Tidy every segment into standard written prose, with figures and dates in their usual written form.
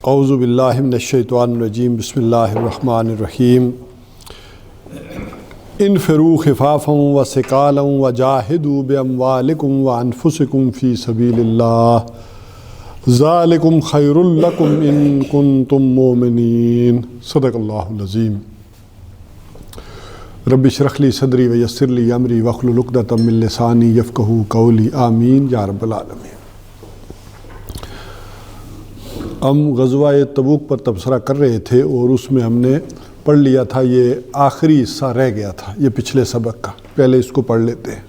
اعوذ باللہ من الشیطان الرجیم بسم اللہ الرحمن الرحیم انفروا خفافا وثقالا وجاہدوا باموالکم وانفسکم فی سبیل اللہ ذالکم خیر لکم ان کنتم مؤمنین صدق اللہ العظیم۔ رب اشرح لی صدری ویسر لی امری واحلل عقدۃ من لسانی یفقہوا قولی آمین یا رب العالمین۔ ہم غزوہ تبوک پر تبصرہ کر رہے تھے اور اس میں ہم نے پڑھ لیا تھا، یہ آخری حصہ رہ گیا تھا یہ پچھلے سبق کا، پہلے اس کو پڑھ لیتے ہیں۔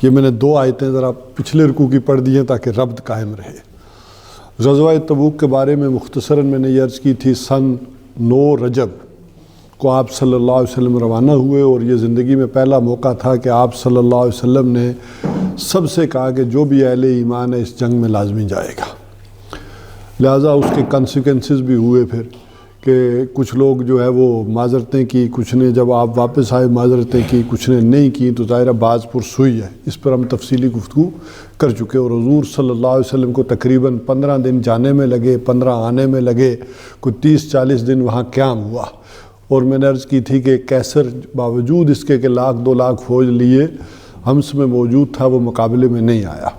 یہ میں نے 2 آیتیں ذرا پچھلے رکوع کی پڑھ دی ہیں تاکہ ربط قائم رہے۔ غزوہ تبوک کے بارے میں مختصراً میں نے یہ عرض کی تھی، سن 9 رجب کو آپ صلی اللہ علیہ وسلم روانہ ہوئے اور یہ زندگی میں پہلا موقع تھا کہ آپ صلی اللہ علیہ وسلم نے سب سے کہا کہ جو بھی اہل ایمان ہے اس جنگ میں لازمی جائے گا۔ لہٰذا اس کے کنسیکوینسز بھی ہوئے پھر کہ کچھ لوگ جو ہے وہ معذرتیں کی، کچھ نے جب آپ واپس آئے معذرتیں کی، کچھ نے نہیں کی، تو ظاہرہ بعض پرسوئی ہے، اس پر ہم تفصیلی گفتگو کر چکے۔ اور حضور صلی اللہ علیہ وسلم کو تقریباً 15 دن جانے میں لگے، 15 آنے میں لگے، کوئی 30-40 دن وہاں قیام ہوا۔ اور میں نے عرض کی تھی کہ کیسر باوجود اس کے کہ 1,00,000-2 لاکھ فوج لیے ہمس میں موجود تھا، وہ مقابلے میں نہیں آیا۔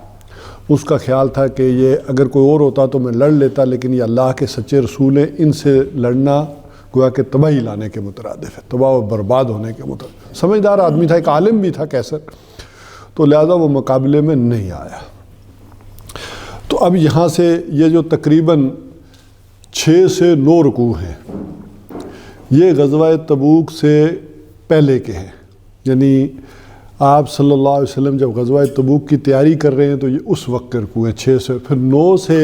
اس کا خیال تھا کہ یہ اگر کوئی اور ہوتا تو میں لڑ لیتا، لیکن یہ اللہ کے سچے رسول ہیں، ان سے لڑنا گویا کہ تباہی لانے کے مترادف ہے، تباہ و برباد ہونے کے مترادف۔ سمجھدار آدمی تھا، ایک عالم بھی تھا کیسر، تو لہذا وہ مقابلے میں نہیں آیا۔ تو اب یہاں سے یہ جو تقریباً 6 سے 9 رکوع ہیں، یہ غزوہ تبوک سے پہلے کے ہیں، یعنی آپ صلی اللہ علیہ وسلم جب غزوہ تبوک کی تیاری کر رہے ہیں تو یہ اس وقت کے رکوع ہیں 6 سے، پھر 9 سے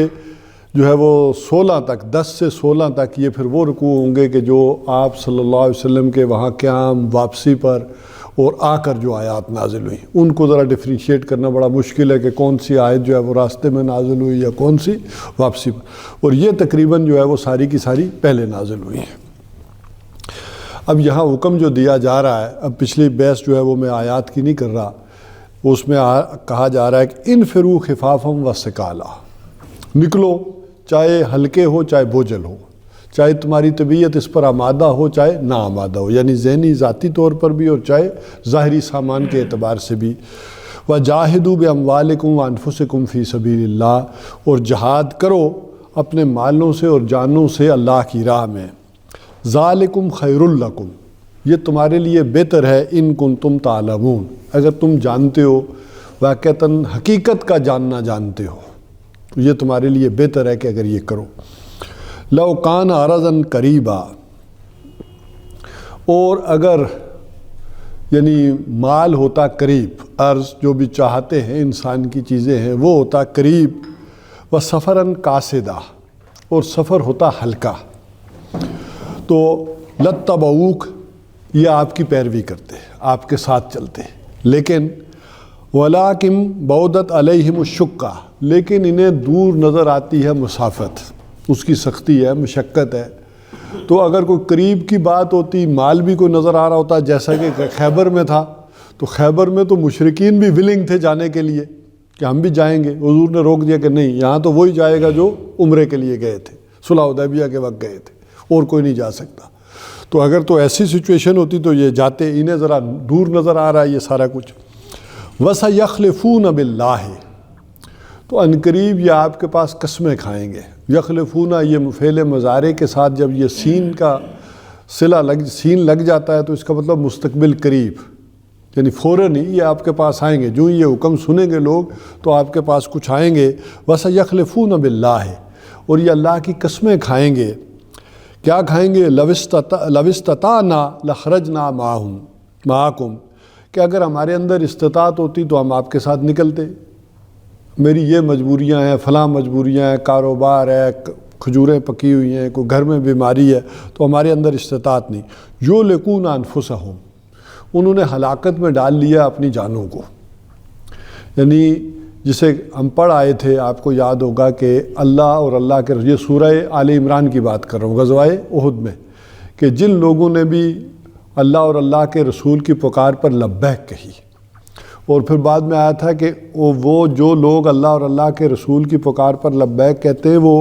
جو ہے وہ 16 تک، 10 سے 16 تک یہ پھر وہ رکوع ہوں گے کہ جو آپ صلی اللہ علیہ وسلم کے وہاں قیام، واپسی پر اور آ کر جو آیات نازل ہوئی، ان کو ذرا ڈفرینشیٹ کرنا بڑا مشکل ہے کہ کون سی آیت جو ہے وہ راستے میں نازل ہوئی یا کون سی واپسی پر، اور یہ تقریباً جو ہے وہ ساری کی ساری پہلے نازل ہوئی ہیں۔ اب یہاں حکم جو دیا جا رہا ہے، اب پچھلی بحث جو ہے وہ میں آیات کی نہیں کر رہا، اس میں کہا جا رہا ہے کہ انفروا خفافا وثقالا، نکلو چاہے ہلکے ہو چاہے بوجھل ہو، چاہے تمہاری طبیعت اس پر آمادہ ہو چاہے نہ آمادہ ہو، یعنی ذہنی ذاتی طور پر بھی اور چاہے ظاہری سامان کے اعتبار سے بھی۔ وجاہدوا باموالکم وانفسکم فی سبیل اللہ، اور جہاد کرو اپنے مالوں سے اور جانوں سے اللہ کی راہ میں۔ ذالکم خیر لکم، یہ تمہارے لیے بہتر ہے، ان کنتم تعلمون، اگر تم جانتے ہو، واقعتاً حقیقت کا جاننا جانتے ہو تو یہ تمہارے لیے بہتر ہے کہ اگر یہ کرو۔ لو کان عرضا قریبا، اور اگر یعنی مال ہوتا قریب، عرض جو بھی چاہتے ہیں انسان کی چیزیں ہیں وہ ہوتا قریب، و سفراً قاصدا، اور سفر ہوتا ہلکا، تو لتبعوک، یہ آپ کی پیروی کرتے، آپ کے ساتھ چلتے، لیکن ولاکن بعدت علیہم الشقہ، لیکن انہیں دور نظر آتی ہے مسافت، اس کی سختی ہے، مشقت ہے۔ تو اگر کوئی قریب کی بات ہوتی، مال بھی کوئی نظر آ رہا ہوتا، جیسا کہ خیبر میں تھا، تو خیبر میں تو مشرکین بھی ولنگ تھے جانے کے لیے کہ ہم بھی جائیں گے، حضور نے روک دیا کہ نہیں، یہاں تو وہی جائے گا جو عمرے کے لیے گئے تھے، صلح حدیبیہ کے وقت گئے تھے، اور کوئی نہیں جا سکتا۔ تو اگر تو ایسی سچویشن ہوتی تو یہ جاتے، انہیں ذرا دور نظر آ رہا ہے یہ سارا کچھ۔ وَسَيَخْلِفُونَ بِاللَّهِ، تو عنقریب یہ آپ کے پاس قسمیں کھائیں گے۔ یخلفون، یہ فعل مضارع کے ساتھ جب یہ سین کا صلہ سین لگ جاتا ہے تو اس کا مطلب مستقبل قریب، یعنی فوراً ہی یہ آپ کے پاس آئیں گے، جو یہ حکم سنیں گے لوگ تو آپ کے پاس کچھ آئیں گے۔ وَسَيَخْلِفُونَ بِاللَّهِ، اور یہ اللہ کی قسمیں کھائیں گے۔ کیا کھائیں گے؟ لَوِ اسْتَطَعْنَا لَخَرَجْنَا مَعَكُمْ، کہ اگر ہمارے اندر استطاعت ہوتی تو ہم آپ کے ساتھ نکلتے، میری یہ مجبوریاں ہیں، فلاں مجبوریاں ہیں، کاروبار ہے، کھجوریں پکی ہوئی ہیں، کوئی گھر میں بیماری ہے، تو ہمارے اندر استطاعت نہیں۔ یُہْلِکُونَ أَنفُسَهُمْ، انہوں نے ہلاکت میں ڈال لیا اپنی جانوں کو، یعنی جسے ہم پڑھ آئے تھے، آپ کو یاد ہوگا کہ اللہ اور اللہ کے، یہ سورہ آل عمران کی بات کر رہا ہوں، غزوہ احد میں، کہ جن لوگوں نے بھی اللہ اور اللہ کے رسول کی پکار پر لبیک کہی، اور پھر بعد میں آیا تھا کہ وہ جو لوگ اللہ اور اللہ کے رسول کی پکار پر لبیک کہتے ہیں وہ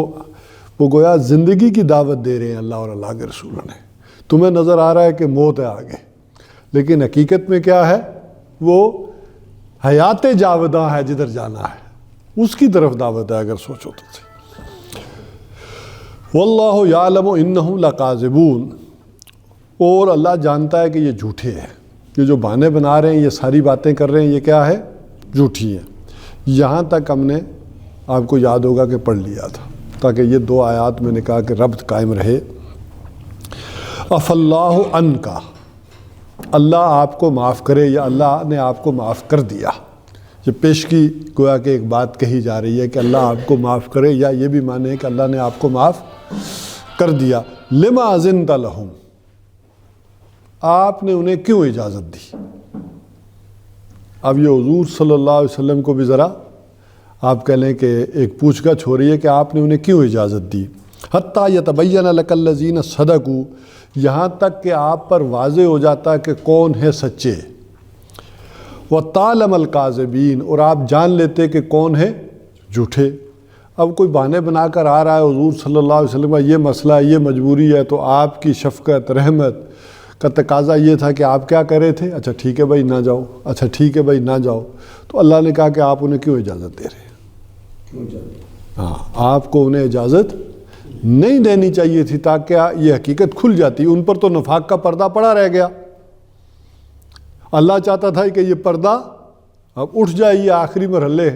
وہ گویا زندگی کی دعوت دے رہے ہیں اللہ اور اللہ کے رسول نے. تمہیں نظر آ رہا ہے کہ موت ہے آگے، لیکن حقیقت میں کیا ہے؟ وہ حیات جاوداں ہے، جدھر جانا ہے اس کی طرف دعوت ہے اگر سوچو تو. واللہ یعلم انہم لکاذبون، اور اللہ جانتا ہے کہ یہ جھوٹے ہیں، یہ جو بہانے بنا رہے ہیں، یہ ساری باتیں کر رہے ہیں، یہ کیا ہے؟ جھوٹی ہیں. یہاں تک ہم نے آپ کو یاد ہوگا کہ پڑھ لیا تھا، تاکہ یہ 2 آیات میں نے کہا کہ ربط قائم رہے. اف اللہ عنکا، اللہ آپ کو معاف کرے یا اللہ نے آپ کو معاف کر دیا. یہ پیشگی گویا کہ ایک بات کہی جا رہی ہے کہ اللہ آپ کو معاف کرے، یا یہ بھی مانے کہ اللہ نے آپ کو معاف کر دیا. لما اذنت لہم، آپ نے انہیں کیوں اجازت دی؟ اب یہ حضور صلی اللہ علیہ وسلم کو بھی ذرا آپ کہہ لیں کہ ایک پوچھ گچھ ہو رہی ہے کہ آپ نے انہیں کیوں اجازت دی. حتیٰ یتبین لک الذین صدقوا، یہاں تک کہ آپ پر واضح ہو جاتا ہے کہ کون ہے سچے. وتعلم الکاذبین، اور آپ جان لیتے کہ کون ہے جھوٹے. اب کوئی بہانے بنا کر آ رہا ہے حضور صلی اللہ علیہ وسلم کا یہ مسئلہ ہے، یہ مجبوری ہے، تو آپ کی شفقت رحمت کا تقاضا یہ تھا کہ آپ کیا کرے تھے؟ اچھا ٹھیک ہے بھائی نہ جاؤ، اچھا ٹھیک ہے بھائی نہ جاؤ. تو اللہ نے کہا کہ آپ انہیں کیوں اجازت دے رہے ہیں؟ ہاں، آپ کو انہیں اجازت نہیں دینی چاہیے تھی، تاکہ یہ حقیقت کھل جاتی. ان پر تو نفاق کا پردہ پڑا رہ گیا. اللہ چاہتا تھا کہ یہ پردہ اب اٹھ جائے، یہ آخری مرحلے.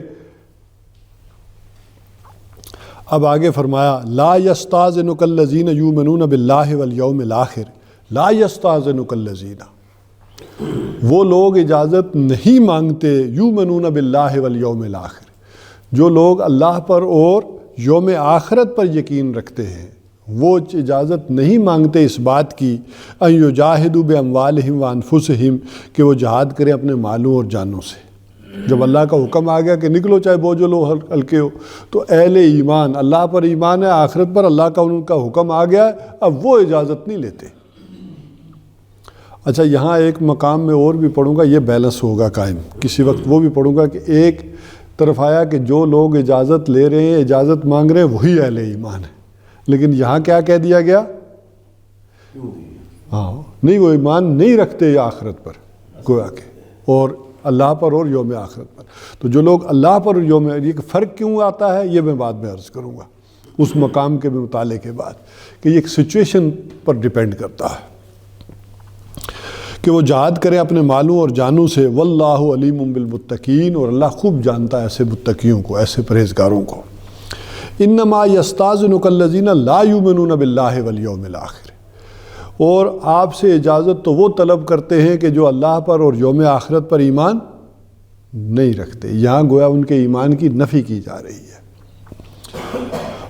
اب آگے فرمایا لا یستاذنک الذین یؤمنون باللہ والیوم الآخر، لا یستاذنک الذین، وہ لوگ اجازت نہیں مانگتے، یؤمنون باللہ والیوم الآخر، جو لوگ اللہ پر اور یوم آخرت پر یقین رکھتے ہیں، وہ اجازت نہیں مانگتے اس بات کی ان یجاہدوا باموالہم وانفسہم، کہ وہ جہاد کریں اپنے مالوں اور جانوں سے. جب اللہ کا حکم آ گیا کہ نکلو چاہے بوجھ لو ہلکے ہو، تو اہل ایمان اللہ پر ایمان ہے، آخرت پر اللہ کا ان کا حکم آ گیا ہے، اب وہ اجازت نہیں لیتے. اچھا یہاں ایک مقام میں اور بھی پڑھوں گا، یہ بیلنس ہوگا قائم، کسی وقت وہ بھی پڑھوں گا کہ ایک طرف آیا کہ جو لوگ اجازت لے رہے ہیں، اجازت مانگ رہے ہیں، وہی اہل ایمان ہے. لیکن یہاں کیا کہہ دیا گیا؟ ہاں نہیں، وہ ایمان نہیں رکھتے آخرت پر گویا کہ، اور اللہ پر اور یوم آخرت پر. تو جو لوگ اللہ پر اور یوم، یہ فرق کیوں آتا ہے یہ میں بعد میں عرض کروں گا اس مقام کے مطالعے کے بعد، کہ یہ ایک سچویشن پر ڈیپینڈ کرتا ہے کہ وہ جہاد کریں اپنے مالوں اور جانوں سے. واللہ علیم بالمتقین، اور اللہ خوب جانتا ہے ایسے متقیوں کو، ایسے پرہیزگاروں کو. انما یستاذنک الذین لا یؤمنون باللہ والیوم الآخر، اور آپ سے اجازت تو وہ طلب کرتے ہیں کہ جو اللہ پر اور یوم آخرت پر ایمان نہیں رکھتے. یہاں گویا ان کے ایمان کی نفی کی جا رہی ہے.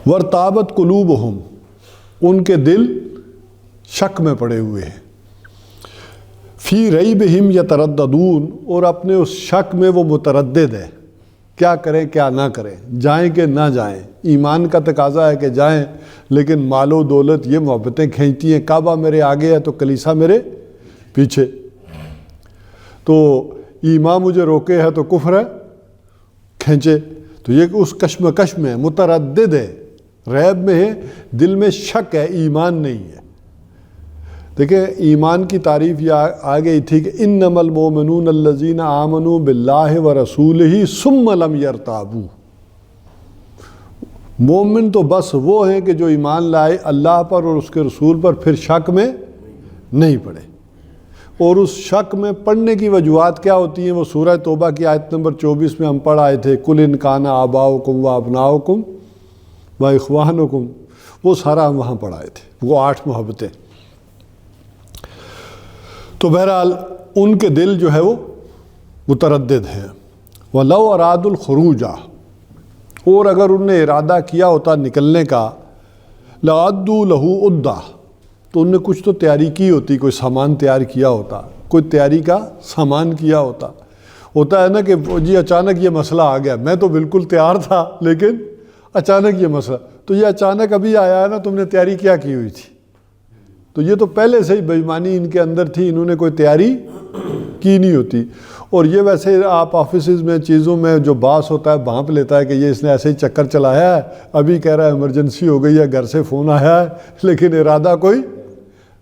وارتابت قلوبہم، ان کے دل شک میں پڑے ہوئے ہیں. فی ریبہم یترددون، اور اپنے اس شک میں وہ متردد ہے، کیا کریں کیا نہ کریں، جائیں کہ نہ جائیں. ایمان کا تقاضا ہے کہ جائیں، لیکن مال و دولت یہ محبتیں کھینچتی ہیں. کعبہ میرے آگے ہے تو کلیسا میرے پیچھے، تو ایمان مجھے روکے ہے تو کفر ہے کھینچے. تو یہ اس کشمکش میں متردد ہے، ریب میں ہے، دل میں شک ہے، ایمان نہیں ہے. دیکھیں ایمان کی تعریف یہ آ گئی تھی کہ انما المؤمنون الذین آمنوا باللہ ورسولہ ثم لم یرتابوا. مومن تو بس وہ ہیں کہ جو ایمان لائے اللہ پر اور اس کے رسول پر، پھر شک میں نہیں پڑے. اور اس شک میں پڑھنے کی وجوہات کیا ہوتی ہیں؟ وہ سورہ توبہ کی آیت نمبر 24 میں ہم پڑھ آئے تھے، قل ان کان آباؤکم و ابناؤکم و اخوانکم، وہ سارا ہم وہاں پڑھ آئے تھے، وہ 8 محبتیں. تو بہرحال ان کے دل جو ہے وہ متردد ہیں. وَلَوْ أَرَادُوا الْخُرُوجَ، اور اگر انہوں نے ارادہ کیا ہوتا نکلنے کا، لَعَدُّوا لَهُ عُدَّةً، تو انہوں نے کچھ تو تیاری کی ہوتی، کوئی سامان تیار کیا ہوتا، کوئی تیاری کا سامان کیا ہوتا. ہوتا ہے نا کہ جی اچانک یہ مسئلہ آ گیا، میں تو بالکل تیار تھا لیکن اچانک یہ مسئلہ، تو یہ اچانک ابھی آیا ہے نا، تم نے تیاری کیا کی ہوئی تھی؟ تو یہ تو پہلے سے ہی بے ایمانی ان کے اندر تھی، انہوں نے کوئی تیاری کی نہیں ہوتی. اور یہ ویسے آپ آفیسز میں چیزوں میں جو باس ہوتا ہے بھانپ لیتا ہے کہ یہ اس نے ایسے ہی چکر چلایا ہے، ابھی کہہ رہا ہے ایمرجنسی ہو گئی ہے، گھر سے فون آیا ہے، لیکن ارادہ کوئی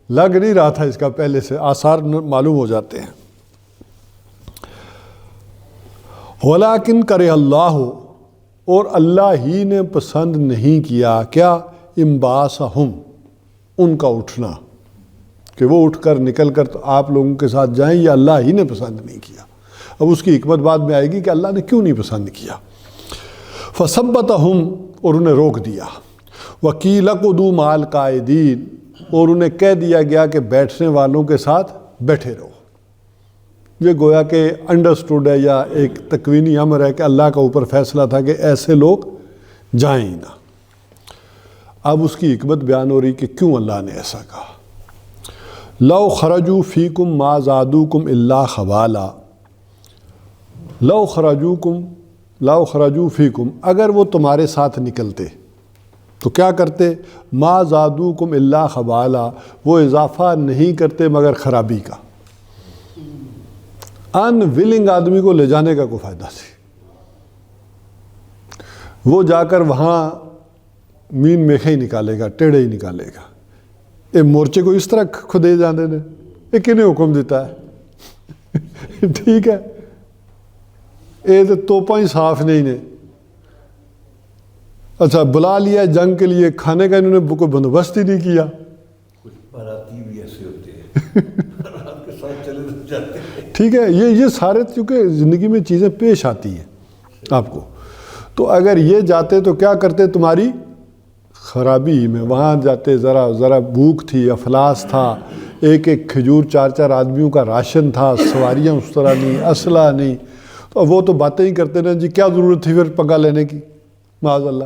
لگ نہیں رہا تھا اس کا، پہلے سے آثار معلوم ہو جاتے ہیں. وَلَٰكِن کرے اللہ ہو، اور اللہ ہی نے پسند نہیں کیا کیا، انبعاثہم، ان کا اٹھنا، کہ وہ اٹھ کر نکل کر تو آپ لوگوں کے ساتھ جائیں، یہ اللہ ہی نے پسند نہیں کیا. اب اس کی حکمت بعد میں آئے گی کہ اللہ نے کیوں نہیں پسند کیا. فَثَبَّتَهُمْ، اور انہیں روک دیا. وَقِيلَ اقْعُدُوا مَعَ الْقَاعِدِينَ، اور انہیں کہہ دیا گیا کہ بیٹھنے والوں کے ساتھ بیٹھے رہو. یہ گویا کہ انڈرسٹوڈ ہے یا ایک تکوینی امر ہے کہ اللہ کا اوپر فیصلہ تھا کہ ایسے لوگ جائیں ہی نہ. اب اس کی حکمت بیان ہو رہی کہ کیوں اللہ نے ایسا کہا. لو خرجوا فیکم ما زادوکم الا خبالا، لو خرجوا فیکم، اگر وہ تمہارے ساتھ نکلتے تو کیا کرتے، ما زادوکم الا خبالا، وہ اضافہ نہیں کرتے مگر خرابی کا. ان ولنگ آدمی کو لے جانے کا کوئی فائدہ سی، وہ جا کر وہاں مین میخے ہی نکالے گا، ٹیڑھے ہی نکالے گا. یہ مورچے کو اس طرح کھدے جانے نے، یہ کنہیں حکم دیتا ہے؟ ٹھیک ہے، یہ تو توپاں ہی صاف نہیں نے. اچھا بلا لیا جنگ کے لیے، کھانے کا انہوں نے کوئی بندوبست ہی نہیں کیا. کچھ باراتی بھی ایسے ہوتے ہیں رات کے ساتھ چلے جاتے ہیں. ٹھیک ہے، یہ سارے چونکہ زندگی میں چیزیں پیش آتی ہیں آپ کو. تو اگر یہ جاتے تو کیا کرتے، تمہاری خرابی میں وہاں جاتے. ذرا بھوک تھی، افلاس تھا، ایک کھجور 4 آدمیوں کا راشن تھا، سواریاں اس طرح نہیں، اسلحہ نہیں. تو وہ تو باتیں ہی کرتے رہے جی کیا ضرورت تھی پھر پنگا لینے کی، معاذ اللہ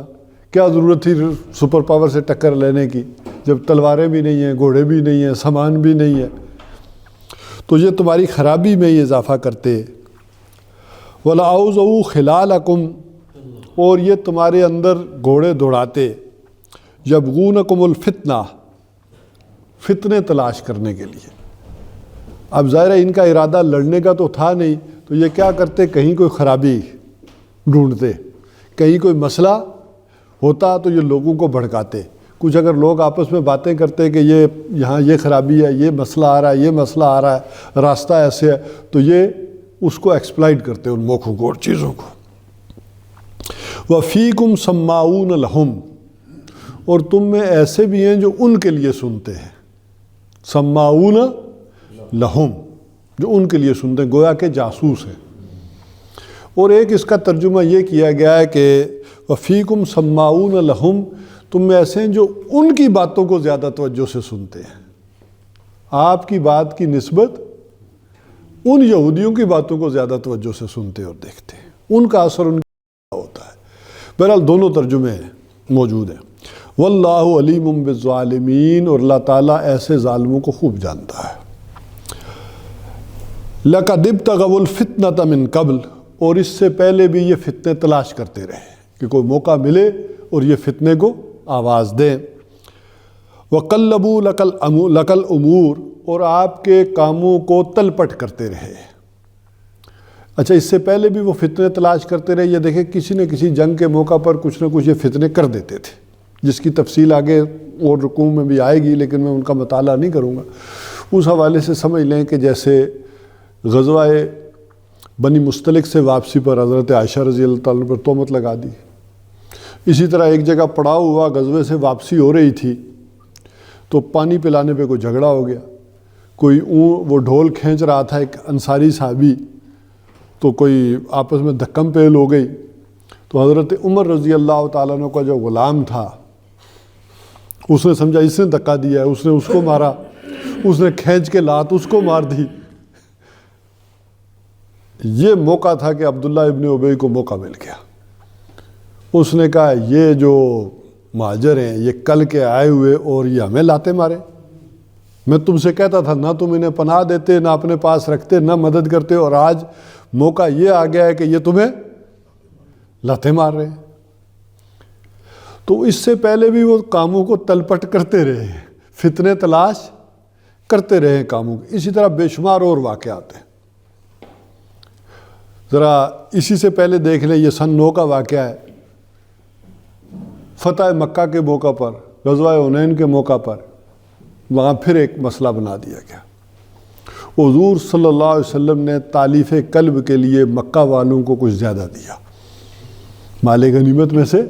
کیا ضرورت تھی سپر پاور سے ٹکر لینے کی، جب تلواریں بھی نہیں ہیں، گھوڑے بھی نہیں ہیں، سامان بھی نہیں ہے. تو یہ تمہاری خرابی میں یہ اضافہ کرتے. وَلَأَوْضَعُوا خِلَالَكُمْ، اور یہ تمہارے اندر گھوڑے دوڑاتے. یبغونکم الفتنہ، فتنے تلاش کرنے کے لیے. اب ظاہر ہے ان کا ارادہ لڑنے کا تو تھا نہیں، تو یہ کیا کرتے، کہیں کوئی خرابی ڈھونڈتے، کہیں کوئی مسئلہ ہوتا تو یہ لوگوں کو بھڑکاتے. کچھ اگر لوگ آپس میں باتیں کرتے کہ یہ یہاں یہ خرابی ہے، یہ مسئلہ آ رہا ہے، یہ مسئلہ آ رہا ہے، راستہ ایسے ہے، تو یہ اس کو ایکسپلائٹ کرتے ان موقعوں کو اور چیزوں کو. وَفِيكُمْ سَمَّاعُونَ لَهُمْ، اور تم میں ایسے بھی ہیں جو ان کے لیے سنتے ہیں. سماعون لہم، جو ان کے لیے سنتے ہیں، گویا کہ جاسوس ہیں. اور ایک اس کا ترجمہ یہ کیا گیا ہے کہ وفیکم سماعون لہم، تم میں ایسے ہیں جو ان کی باتوں کو زیادہ توجہ سے سنتے ہیں. آپ کی بات کی نسبت ان یہودیوں کی باتوں کو زیادہ توجہ سے سنتے اور دیکھتے ہیں، ان کا اثر ان کا ہوتا ہے. بہرحال دونوں ترجمے موجود ہیں. واللہ علیم بالظالمین، اور اللہ تعالیٰ ایسے ظالموں کو خوب جانتا ہے. لَقَدِ ابْتَغَوُا الْفِتْنَةَ مِن قبل، اور اس سے پہلے بھی یہ فتنے تلاش کرتے رہے کہ کوئی موقع ملے اور یہ فتنے کو آواز دیں. وَقَلَّبُوا لَكَ الْأُمُورَ، اور آپ کے کاموں کو تلپٹ کرتے رہے. اچھا اس سے پہلے بھی وہ فتنے تلاش کرتے رہے. یہ دیکھیں کسی نہ کسی جنگ کے موقع پر کچھ نہ کچھ یہ فتنے کر دیتے تھے، جس کی تفصیل آگے اور رکوع میں بھی آئے گی، لیکن میں ان کا مطالعہ نہیں کروں گا. اس حوالے سے سمجھ لیں کہ جیسے غزوہ بنی مستلق سے واپسی پر حضرت عائشہ رضی اللہ تعالیٰ پر تہمت لگا دی. اسی طرح ایک جگہ پڑاؤ ہوا، غزوے سے واپسی ہو رہی تھی تو پانی پلانے پہ کوئی جھگڑا ہو گیا. کوئی وہ ڈھول کھینچ رہا تھا ایک انصاری صحابی، تو کوئی آپس میں دھکم پیل ہو گئی. تو حضرت عمر رضی اللہ تعالیٰ عنہ کا جو غلام تھا، اس نے سمجھا اس نے دھکا دیا ہے، اس نے اس کو مارا، اس نے کھینچ کے لات اس کو مار دی. یہ موقع تھا کہ عبداللہ ابن ابی کو موقع مل گیا. اس نے کہا یہ جو مہاجر ہیں یہ کل کے آئے ہوئے اور یہ ہمیں لاتے مارے. میں تم سے کہتا تھا نہ تم انہیں پناہ دیتے، نہ اپنے پاس رکھتے، نہ مدد کرتے، اور آج موقع یہ آ گیا ہے کہ یہ تمہیں لاتے مار رہے ہیں. تو اس سے پہلے بھی وہ کاموں کو تلپٹ کرتے رہے، فتنے تلاش کرتے رہے ہیں کاموں کے. اسی طرح بے شمار اور واقعات ہیں. ذرا اسی سے پہلے دیکھ لیں، یہ سن 9 کا واقعہ ہے. فتح مکہ کے موقع پر، غزوہ حنین کے موقع پر وہاں پھر ایک مسئلہ بنا دیا گیا. حضور صلی اللہ علیہ وسلم نے تالیف قلب کے لیے مکہ والوں کو کچھ زیادہ دیا، مال غنیمت میں سے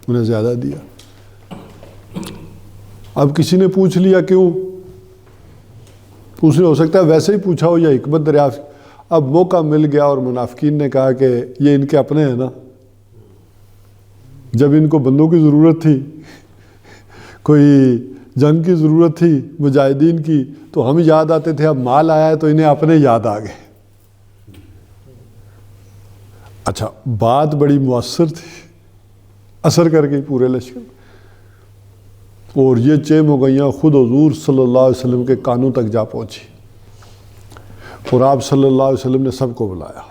انہیں زیادہ دیا. اب کسی نے پوچھ لیا کیوں؟ پوچھنے ہو سکتا ہے ویسے ہی پوچھا ہو یا حکمت دریافت. اب موقع مل گیا اور منافقین نے کہا کہ یہ ان کے اپنے ہیں نا، جب ان کو بندوں کی ضرورت تھی، کوئی جنگ کی ضرورت تھی مجاہدین کی، تو ہم یاد آتے تھے. اب مال آیا ہے تو انہیں اپنے یاد آ گئے. اچھا، بات بڑی مؤثر تھی، اثر کر گئی پورے لشکر. اور یہ 6 مغیاں خود حضور صلی اللہ علیہ وسلم کے کانوں تک جا پہنچی، اور آپ صلی اللہ علیہ وسلم نے سب کو بلایا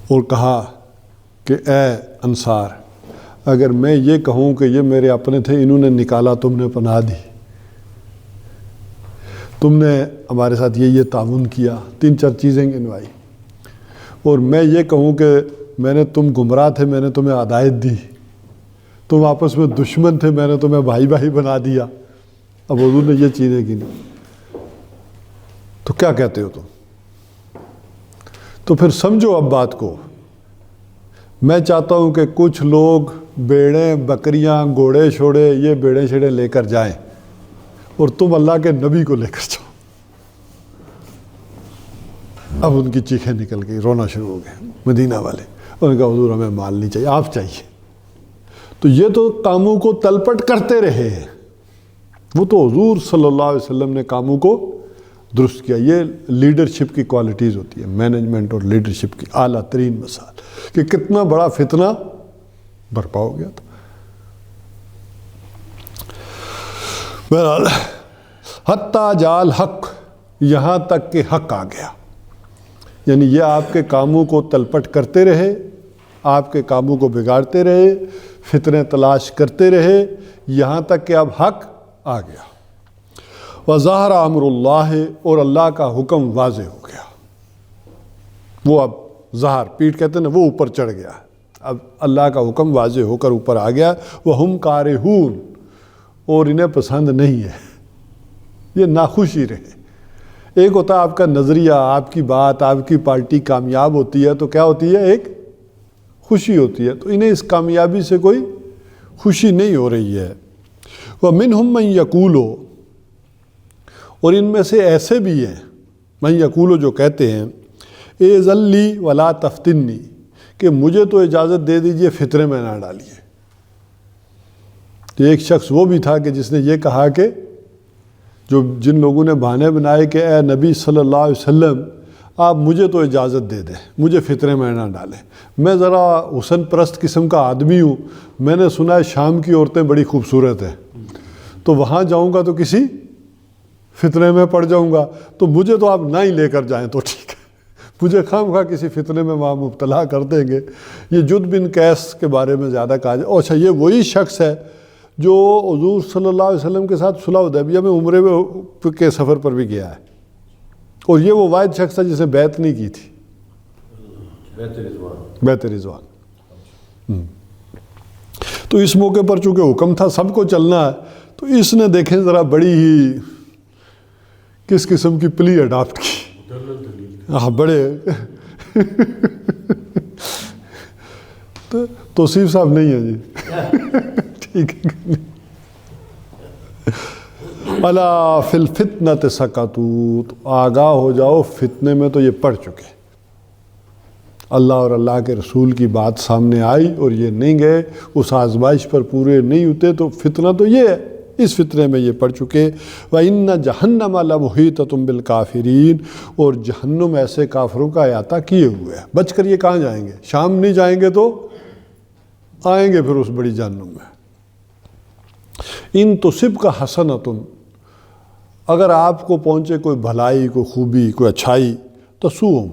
اور کہا کہ اے انصار، اگر میں یہ کہوں کہ یہ میرے اپنے تھے، انہوں نے نکالا، تم نے پناہ دی، تم نے ہمارے ساتھ یہ تعاون کیا، 3-4 چیزیں گنوائی، اور میں یہ کہوں کہ میں نے تم گمراہ تھے، میں نے تمہیں ہدایت دی، تم آپس میں دشمن تھے، میں نے تمہیں بھائی بھائی بنا دیا. اب حضور نے یہ چیزیں گنی. تو کیا کہتے ہو تم؟ تو پھر سمجھو اب بات کو. میں چاہتا ہوں کہ کچھ لوگ بیڑیں، بکریاں، گھوڑے شوڑے، یہ بیڑیں شیڑیں لے کر جائیں، اور تم اللہ کے نبی کو لے کر جاؤ. اب ان کی چیخیں نکل گئی، رونا شروع ہو گئے مدینہ والے. انہوں نے کہا حضور ہمیں مال نہیں چاہیے، آپ چاہیے. تو یہ تو کاموں کو تلپٹ کرتے رہے ہیں، وہ تو حضور صلی اللہ علیہ وسلم نے کاموں کو درست کیا. یہ لیڈرشپ کی کوالٹیز ہوتی ہے، مینجمنٹ اور لیڈرشپ کی اعلیٰ ترین مثال، کہ کتنا بڑا فتنہ برپا ہو گیا تھا. بہرحال حتیٰ جال حق، یہاں تک کہ حق آ گیا. یعنی یہ آپ کے کاموں کو تلپٹ کرتے رہے، آپ کے کاموں کو بگاڑتے رہے، فتنے تلاش کرتے رہے، یہاں تک کہ اب حق آ گیا. وظاہر امر اللہ، اور اللہ کا حکم واضح ہو گیا. وہ اب ظاہر، پیٹھ کہتے ہیں نا، وہ اوپر چڑھ گیا. اب اللہ کا حکم واضح ہو کر اوپر آ گیا. وَهُمْ كَارِهُونَ، اور انہیں پسند نہیں ہے، یہ ناخوشی رہے. ایک ہوتا ہے آپ کا نظریہ، آپ کی بات، آپ کی پارٹی کامیاب ہوتی ہے تو کیا ہوتی ہے؟ ایک خوشی ہوتی ہے. تو انہیں اس کامیابی سے کوئی خوشی نہیں ہو رہی ہے. وَمِنْهُمْ مَنْ يَقُولُ، اور ان میں سے ایسے بھی ہیں، مَنْ يَقُولُ جو کہتے ہیں، اِذْن لِّی وَلَا تَفْتِنِّی، کہ مجھے تو اجازت دے دیجئے، فتنے میں نہ ڈالیے. تو ایک شخص وہ بھی تھا کہ جس نے یہ کہا کہ جن لوگوں نے بہانے بنائے کہ اے نبی صلی اللہ علیہ وسلم، آپ مجھے تو اجازت دے دیں، مجھے فتنے میں نہ ڈالیں، میں ذرا حسن پرست قسم کا آدمی ہوں، میں نے سنا ہے شام کی عورتیں بڑی خوبصورت ہیں، تو وہاں جاؤں گا تو کسی فتنے میں پڑ جاؤں گا، تو مجھے تو آپ نہ ہی لے کر جائیں تو ٹھیک ہے، مجھے خواہ کسی فتنے میں وہاں مبتلا کر دیں گے. یہ جد بن قیس کے بارے میں زیادہ کہا جائے. اچھا، یہ وہی شخص ہے جو حضور صلی اللہ علیہ وسلم کے ساتھ صلح حدیبیہ میں عمرے کے سفر پر بھی گیا ہے، اور یہ وہ واحد شخص ہے جس نے بیعت نہیں کی تھی، بیعت رضوان. تو اس موقع پر چونکہ حکم تھا سب کو چلنا ہے، تو اس نے دیکھیں ذرا بڑی ہی کس قسم کی پلی اڈاپٹ کی. ہاں، بڑے توصیف صاحب نہیں ہے جی، ٹھیک ہے. الا فی الفتنۃ سقطوا، تو آگاہ ہو جاؤ، فتنے میں تو یہ پڑ چکے. اللہ اور اللہ کے رسول کی بات سامنے آئی اور یہ نہیں گئے، اس آزمائش پر پورے نہیں ہوتے، تو فتنہ تو یہ ہے، اس فتنے میں یہ پڑ چکے. وَإِنَّ جَهَنَّمَ لَمُحِيطَةٌ بِالْكَافِرِينَ، اور جہنم ایسے کافروں کا احاطہ کیے ہوئے ہے. بچ کر یہ کہاں جائیں گے؟ شام نہیں جائیں گے تو آئیں گے پھر اس بڑی جہنم میں. ان تصب کا حسنۃ، اگر آپ کو پہنچے کوئی بھلائی، کوئی خوبی، کوئی اچھائی، تسوہم،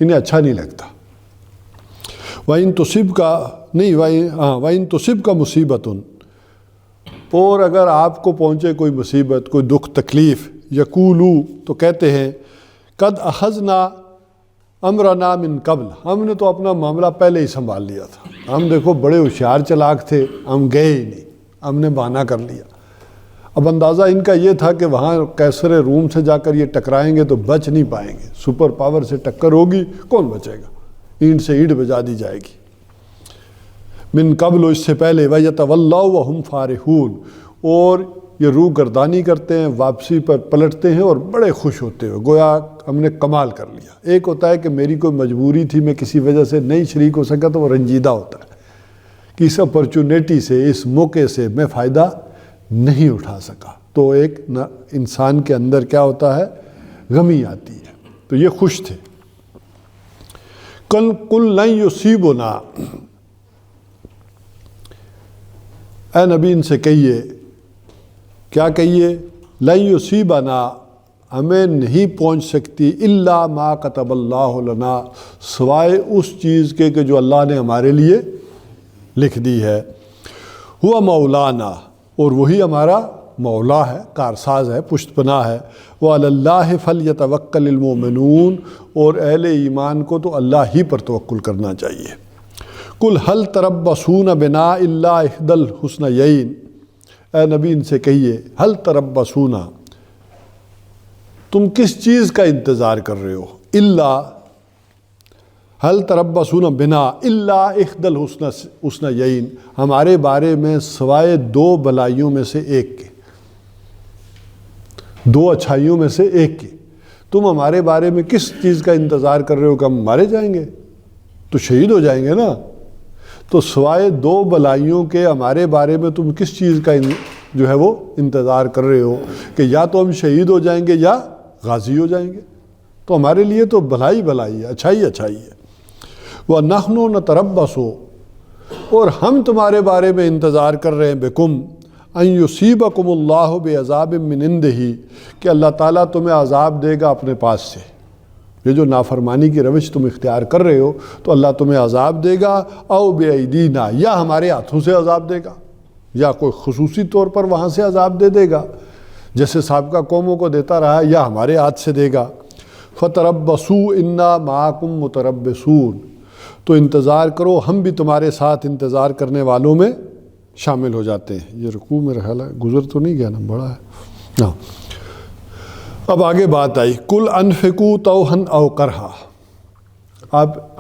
انہیں اچھا نہیں لگتا. وَإِن تصب کا نہیں، وَإِن تصب کا مصیبت، اور اگر آپ کو پہنچے کوئی مصیبت، کوئی دکھ تکلیف، یقولو تو کہتے ہیں قد اخذنا امرنا من قبل، ہم نے تو اپنا معاملہ پہلے ہی سنبھال لیا تھا، ہم دیکھو بڑے ہوشیار چلاک تھے، ہم گئے ہی نہیں، ہم نے بہانہ کر لیا۔ اب اندازہ ان کا یہ تھا کہ وہاں قیصر روم سے جا کر یہ ٹکرائیں گے تو بچ نہیں پائیں گے، سپر پاور سے ٹکر ہوگی، کون بچے گا، اینٹ سے اینٹ بجا دی جائے گی۔ من قبل، اس سے پہلے، وَيَتَوَلَّوْا وَهُمْ فَارِحُونَ، اور یہ روح گردانی کرتے ہیں، واپسی پر پلٹتے ہیں اور بڑے خوش ہوتے ہوئے، گویا ہم نے کمال کر لیا۔ ایک ہوتا ہے کہ میری کوئی مجبوری تھی، میں کسی وجہ سے نہیں شریک ہو سکا، تو وہ رنجیدہ ہوتا ہے کہ اس اپرچونیٹی سے، اس موقع سے میں فائدہ نہیں اٹھا سکا، تو ایک انسان کے اندر کیا ہوتا ہے، غمی آتی ہے، تو یہ خوش تھے۔ قُلْ لَن يُصِيبُنَا، اے نبی ان سے کہیے، کیا کہیے، لَن يُصِيبَنَا، ہمیں نہیں پہنچ سکتی، اِلَّا مَا كَتَبَ اللَّهُ لَنَا، سوائے اس چیز کے کہ جو اللہ نے ہمارے لیے لکھ دی ہے، ہوا مولانا، اور وہی ہمارا مولا ہے، کارساز ہے، پشت پناہ ہے، وَعَلَى اللَّهِ فَلْيَتَوَكَّلِ الْمُؤْمِنُونَ، اور اہل ایمان کو تو اللہ ہی پر توکل کرنا چاہیے۔ قُلْ هَلْ تَرَبَّصُونَ بِنَا إِلَّا إِحْدَى الْحُسْنَيَيْنِ، اے نبی ان سے کہیے، هَلْ تَرَبَّصُونَ، تم کس چیز کا انتظار کر رہے ہو، اللہ هَلْ تَرَبَّصُونَ بِنَا إِلَّا إِحْدَى الْحُسْنَيَيْنِ، ہمارے بارے میں سوائے دو بلائیوں میں سے ایک کے، دو اچھائیوں میں سے ایک کے، تم ہمارے بارے میں کس چیز کا انتظار کر رہے ہو کہ ہم مارے جائیں گے، تو شہید ہو جائیں گے نا، تو سوائے دو بلائیوں کے ہمارے بارے میں تم کس چیز کا جو ہے وہ انتظار کر رہے ہو کہ یا تو ہم شہید ہو جائیں گے یا غازی ہو جائیں گے، تو ہمارے لیے تو بھلائی بھلائی ہے، اچھائی اچھائی ہے۔ وَنَحْنُ نَتَرَبَّصُ، اور ہم تمہارے بارے میں انتظار کر رہے ہیں، بِكُمْ أَن يُصِيبَكُمُ اللَّهُ بِعَذَابٍ مِّنْ عِنْدِهِ، کہ اللہ تعالیٰ تمہیں عذاب دے گا اپنے پاس سے، یہ جو نافرمانی کی روش تم اختیار کر رہے ہو تو اللہ تمہیں عذاب دے گا، او بِأَيْدِينَا، یا ہمارے ہاتھوں سے عذاب دے گا، یا کوئی خصوصی طور پر وہاں سے عذاب دے گا جیسے سابقہ قوموں کو دیتا رہا، یا ہمارے ہاتھ سے دے گا۔ فَتَرَبَّصُوا إِنَّا مَعَكُمْ مُتَرَبِّصُونَ، تو انتظار کرو، ہم بھی تمہارے ساتھ انتظار کرنے والوں میں شامل ہو جاتے ہیں۔ یہ رکوع میرا خیال ہے گزر تو نہیں گیا نا، بڑا ہے نا۔ اب آگے بات آئی، قُلْ أَنفِقُوا طَوْعًا أَوْ كَرْهًا،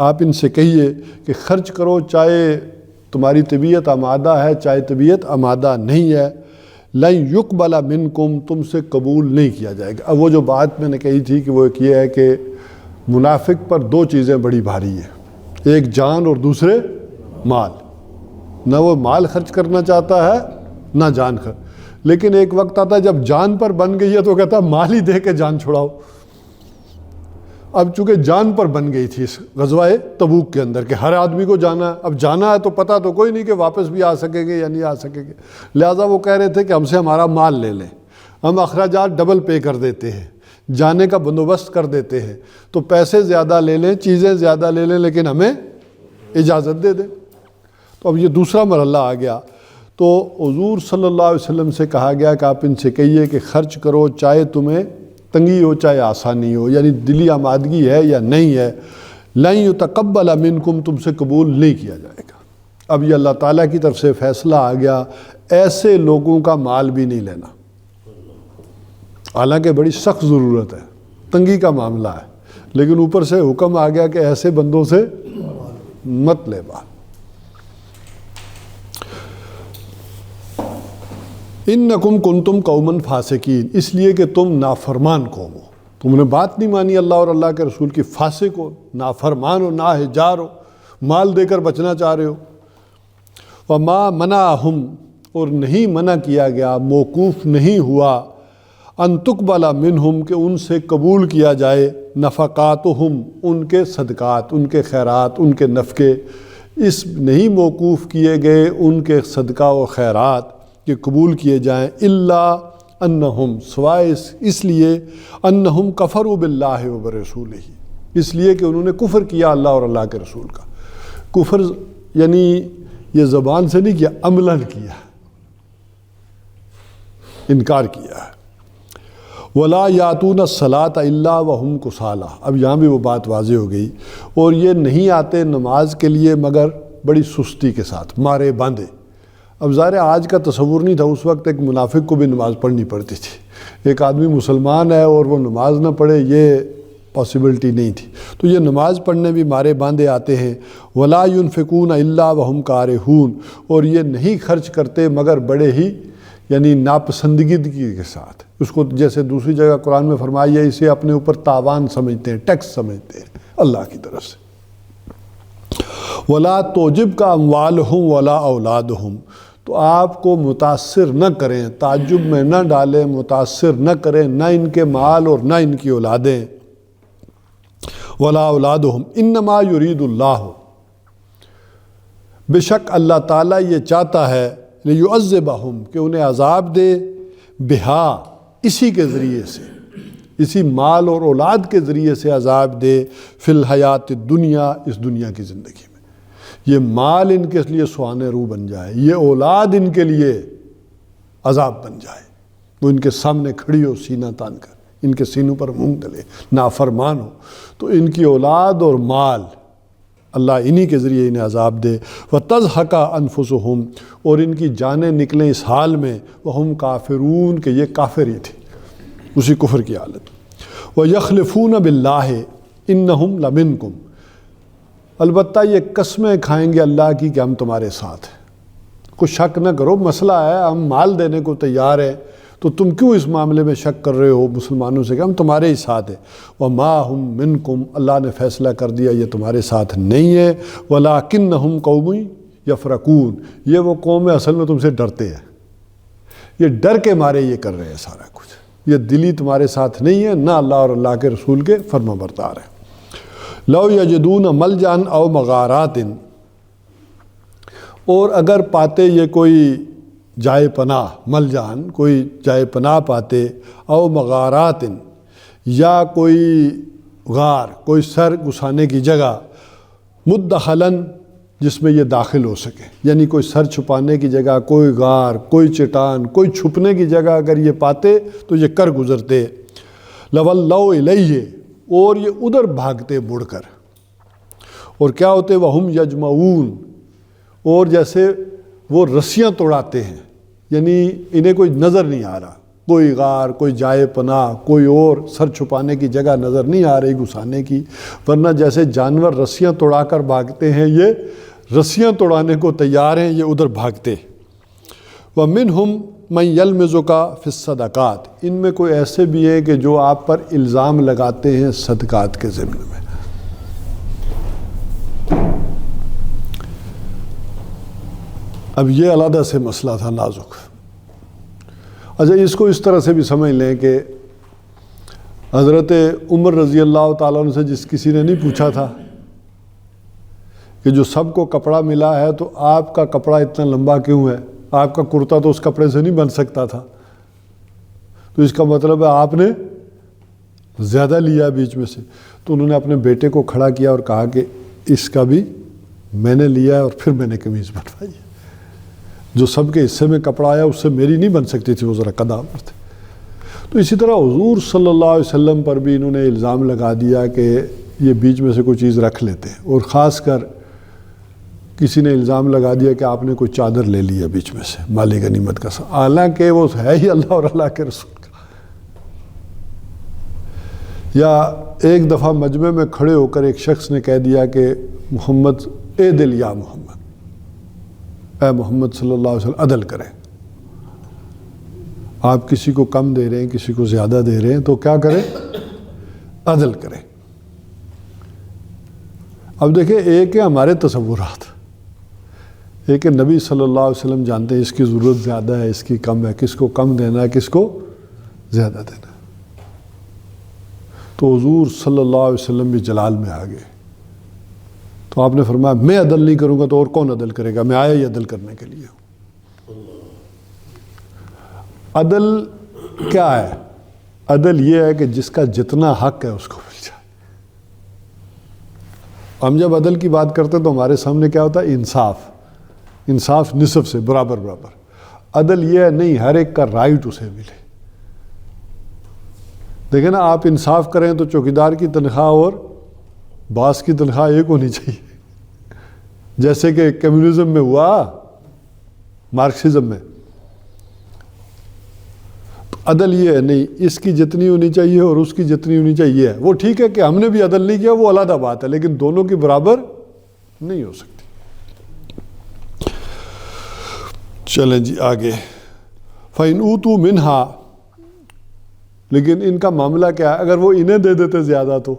آپ ان سے کہیے کہ خرچ کرو، چاہے تمہاری طبیعت آمادہ ہے چاہے طبیعت آمادہ نہیں ہے، لَن يُقْبَلَ مِنْكُمْ، تم سے قبول نہیں کیا جائے گا۔ اب وہ جو بات میں نے کہی تھی کہ وہ ایک یہ ہے کہ منافق پر دو چیزیں بڑی بھاری ہیں، ایک جان اور دوسرے مال، نہ وہ مال خرچ کرنا چاہتا ہے نہ جان خرچ، لیکن ایک وقت آتا ہے جب جان پر بن گئی ہے تو کہتا ہے مال ہی دے کے جان چھڑاؤ۔ اب چونکہ جان پر بن گئی تھی اس غزوہ تبوک کے اندر کہ ہر آدمی کو جانا ہے، اب جانا ہے تو پتہ تو کوئی نہیں کہ واپس بھی آ سکیں گے یا نہیں آ سکیں گے، لہٰذا وہ کہہ رہے تھے کہ ہم سے ہمارا مال لے لیں، ہم اخراجات ڈبل پے کر دیتے ہیں، جانے کا بندوبست کر دیتے ہیں، تو پیسے زیادہ لے لیں، چیزیں زیادہ لے لیں، لیکن ہمیں اجازت دے دیں۔ تو اب یہ دوسرا مرحلہ آ گیا، تو حضور صلی اللہ علیہ وسلم سے کہا گیا کہ آپ ان سے کہیے کہ خرچ کرو، چاہے تمہیں تنگی ہو چاہے آسانی ہو، یعنی دلی آمادگی ہے یا نہیں ہے، لَن يُتَقَبَّلَ مِنْكُمْ، تم سے قبول نہیں کیا جائے گا۔ اب یہ اللہ تعالیٰ کی طرف سے فیصلہ آ گیا، ایسے لوگوں کا مال بھی نہیں لینا، حالانکہ بڑی سخت ضرورت ہے، تنگی کا معاملہ ہے، لیکن اوپر سے حکم آ گیا کہ ایسے بندوں سے مت لے بات۔ اِنَّكُمْ كُنْتُمْ قَوْمًا فَاسِقِينَ، اس لیے کہ تم نافرمان قوم ہو، تم نے بات نہیں مانی اللہ اور اللہ کے رسول کی، فاسق ہو، نافرمان ہو، ناہجار ہو، مال دے کر بچنا چاہ رہے ہو۔ وَمَا مَنَعَهُمْ، اور نہیں منع کیا گیا، موقوف نہیں ہوا، ان تقبل منہم، کہ ان سے قبول کیا جائے، نفقاتہم، ان کے صدقات، ان کے خیرات، ان کے نفقے، اس نہیں موقوف کیے گئے ان کے صدقہ و خیرات کہ قبول کیے جائیں، الا انہم، سوائے اس لیے، انہم کفروا باللہ و برسولہ، اس لیے کہ انہوں نے کفر کیا اللہ اور اللہ کے رسول کا۔ کفر یعنی یہ زبان سے نہیں کیا، عملاً کیا، انکار کیا ہے۔ وَلَا يَأْتُونَ الصَّلَاةَ إِلَّا وَهُمْ كُسَالَىٰ، اب یہاں بھی وہ بات واضح ہو گئی، اور یہ نہیں آتے نماز کے لیے مگر بڑی سستی کے ساتھ، مارے باندھے۔ اب ظاہر آج کا تصور نہیں تھا، اس وقت ایک منافق کو بھی نماز پڑھنی پڑتی تھی، ایک آدمی مسلمان ہے اور وہ نماز نہ پڑھے یہ پاسبلٹی نہیں تھی، تو یہ نماز پڑھنے بھی مارے باندھے آتے ہیں۔ وَلَا يُنْفِقُونَ إِلَّا وَهُمْ كَارِهُونَ، اور یہ نہیں خرچ کرتے مگر بڑے ہی یعنی ناپسندگی کے ساتھ، اس کو جیسے دوسری جگہ قرآن میں فرمایا ہے، اسے اپنے اوپر تاوان سمجھتے ہیں، ٹیکس سمجھتے ہیں اللہ کی طرف سے۔ وَلَا تُعْجِبْكَ أَمْوَالُهُمْ وَلَا أَوْلَادُهُمْ، تو آپ کو متاثر نہ کریں، تعجب میں نہ ڈالیں، متاثر نہ کریں، نہ ان کے مال اور نہ ان کی اولادیں۔ وَلَا أَوْلَادُهُمْ إِنَّمَا يُرِيدُ اللَّهُ، بے شک اللہ تعالیٰ یہ چاہتا ہے، لِيُعَذِّبَهُمْ، کہ انہیں عذاب دے، بہا، اسی کے ذریعے سے، اسی مال اور اولاد کے ذریعے سے عذاب دے، فی الحیات الدنیا، اس دنیا کی زندگی میں۔ یہ مال ان کے لیے سوانح روح بن جائے، یہ اولاد ان کے لیے عذاب بن جائے، وہ ان کے سامنے کھڑی ہو سینہ تان کر، ان کے سینوں پر منہ ڈلے، نافرمان ہو، تو ان کی اولاد اور مال اللہ انہی کے ذریعے انہیں عذاب دے۔ وَتَضْحَكَ أَنفُسُهُمْ، اور ان کی جانیں نکلیں اس حال میں، وَهُمْ كَافِرُونَ، کہ یہ کافر ہی تھے، اسی کفر کی حالت۔ وَيَخْلِفُونَ بِاللَّهِ إِنَّهُمْ لَمِنْكُمْ، البتہ یہ قسمیں کھائیں گے اللہ کی کہ ہم تمہارے ساتھ ہیں۔ کوئی شک نہ کرو، مسئلہ ہے، ہم مال دینے کو تیار ہیں، تو تم کیوں اس معاملے میں شک کر رہے ہو مسلمانوں سے کہ ہم تمہارے ہی ساتھ ہیں۔ وَمَا هُم مِنْكُمْ، اللہ نے فیصلہ کر دیا یہ تمہارے ساتھ نہیں ہے۔ وَلَٰكِنَّهُمْ قَوْمٌ يَفْرَقُونَ، یہ وہ قوم ہے اصل میں تم سے ڈرتے ہیں، یہ ڈر کے مارے یہ کر رہے ہیں سارا کچھ، یہ دلی تمہارے ساتھ نہیں ہے، نہ اللہ اور اللہ کے رسول کے فرما بردار ہیں۔ لَوْ يَجِدُونَ مَلْجَأً أَوْ مَغَارَاتٍ، اور اگر پاتے یہ کوئی جائے پناہ، ملجان کوئی جائے پناہ پاتے، او مغارات، یا کوئی غار، کوئی سر گھسانے کی جگہ، مدخلاً، جس میں یہ داخل ہو سکے، یعنی کوئی سر چھپانے کی جگہ، کوئی غار، کوئی چٹان، کوئی چھپنے کی جگہ اگر یہ پاتے تو یہ کر گزرتے۔ لَوَلَّوْا إِلَيْهِ، اور یہ ادھر بھاگتے مڑ کر، اور کیا ہوتے، وَهُمْ يَجْمَعُونَ، اور جیسے وہ رسیاں توڑاتے ہیں، یعنی انہیں کوئی نظر نہیں آ رہا، کوئی غار، کوئی جائے پناہ، کوئی اور سر چھپانے کی جگہ نظر نہیں آ رہی گھسانے کی، ورنہ جیسے جانور رسیاں توڑا کر بھاگتے ہیں، یہ رسیاں توڑانے کو تیار ہیں، یہ ادھر بھاگتے۔ وَمِنْهُمْ مَنْ يَلْمِزُكَ فِي الصَّدَقَاتِ، ان میں کوئی ایسے بھی ہیں کہ جو آپ پر الزام لگاتے ہیں صدقات کے ضمن میں۔ اب یہ علیحدہ سے مسئلہ تھا نازک۔ اچھا، اس کو اس طرح سے بھی سمجھ لیں کہ حضرت عمر رضی اللہ تعالیٰ عنہ سے جس کسی نے نہیں پوچھا تھا کہ جو سب کو کپڑا ملا ہے تو آپ کا کپڑا اتنا لمبا کیوں ہے، آپ کا کرتا تو اس کپڑے سے نہیں بن سکتا تھا، تو اس کا مطلب ہے آپ نے زیادہ لیا بیچ میں سے۔ تو انہوں نے اپنے بیٹے کو کھڑا کیا اور کہا کہ اس کا بھی میں نے لیا ہے اور پھر میں نے قمیض بنوائی ہے، جو سب کے حصے میں کپڑا آیا اس سے میری نہیں بن سکتی تھی، وہ ذرا قدامت تھے۔ تو اسی طرح حضور صلی اللہ علیہ وسلم پر بھی انہوں نے الزام لگا دیا کہ یہ بیچ میں سے کوئی چیز رکھ لیتے ہیں، اور خاص کر کسی نے الزام لگا دیا کہ آپ نے کوئی چادر لے لی ہے بیچ میں سے مال غنیمت کا، حالانکہ وہ ہے ہی اللہ اور اللہ کے رسول کا۔ یا ایک دفعہ مجمع میں کھڑے ہو کر ایک شخص نے کہہ دیا کہ محمد اے دل یا محمد، اے محمد صلی اللہ علیہ وسلم عدل کریں، آپ کسی کو کم دے رہے ہیں، کسی کو زیادہ دے رہے ہیں، تو کیا کریں، عدل کریں۔ اب دیکھیں، ایک ہے ہمارے تصورات، ایک ہے نبی صلی اللہ علیہ وسلم جانتے ہیں اس کی ضرورت زیادہ ہے، اس کی کم ہے، کس کو کم دینا ہے، کس کو زیادہ دینا ہے۔ تو حضور صلی اللہ علیہ وسلم بھی جلال میں آ گئے، تو آپ نے فرمایا میں عدل نہیں کروں گا تو اور کون عدل کرے گا، میں آیا ہی عدل کرنے کے لیے ہوں۔ عدل کیا ہے؟ عدل یہ ہے کہ جس کا جتنا حق ہے اس کو مل جائے۔ ہم جب عدل کی بات کرتے ہیں تو ہمارے سامنے کیا ہوتا ہے؟ انصاف، انصاف نصف سے برابر برابر۔ عدل یہ ہے نہیں ہر ایک کا رائٹ اسے ملے. دیکھیں نا آپ انصاف کریں تو چوکیدار کی تنخواہ اور باس کی تنخواہ ایک ہونی چاہیے، جیسے کہ کمیونزم میں ہوا، مارکسزم میں. تو عدل یہ ہے نہیں اس کی جتنی ہونی چاہیے اور اس کی جتنی ہونی چاہیے. وہ ٹھیک ہے کہ ہم نے بھی عدل نہیں کیا، وہ علیحدہ بات ہے، لیکن دونوں کی برابر نہیں ہو سکتی. چلیں جی آگے. فَإِنْ أُوتُوا مِنْهَا، لیکن ان کا معاملہ کیا ہے؟ اگر وہ انہیں دے دیتے زیادہ تو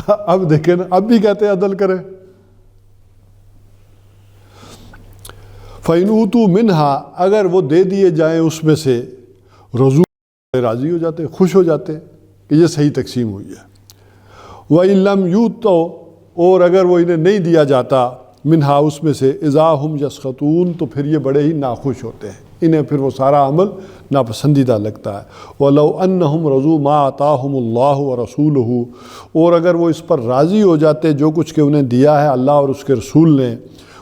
اب دیکھیں نا، اب بھی کہتے ہیں عدل کریں. فَإِنْ أُوتُوا مِنْهَا، اگر وہ دے دیے جائیں اس میں سے، رضو راضی ہو جاتے ہیں، خوش ہو جاتے ہیں کہ یہ صحیح تقسیم ہوئی ہے. وَإِنْ لَمْ يُؤْتَوْا، اور اگر وہ انہیں نہیں دیا جاتا، منہا اس میں سے، اذا ہم یسخطون، تو پھر یہ بڑے ہی ناخوش ہوتے ہیں، انہیں پھر وہ سارا عمل ناپسندیدہ لگتا ہے. وَلَوْ أَنَّهُمْ رَضُوا مَا آتَاهُمُ اللَّهُ وَرَسُولُهُ، اور اگر وہ اس پر راضی ہو جاتے جو کچھ کہ انہیں دیا ہے اللہ اور اس کے رسول نے.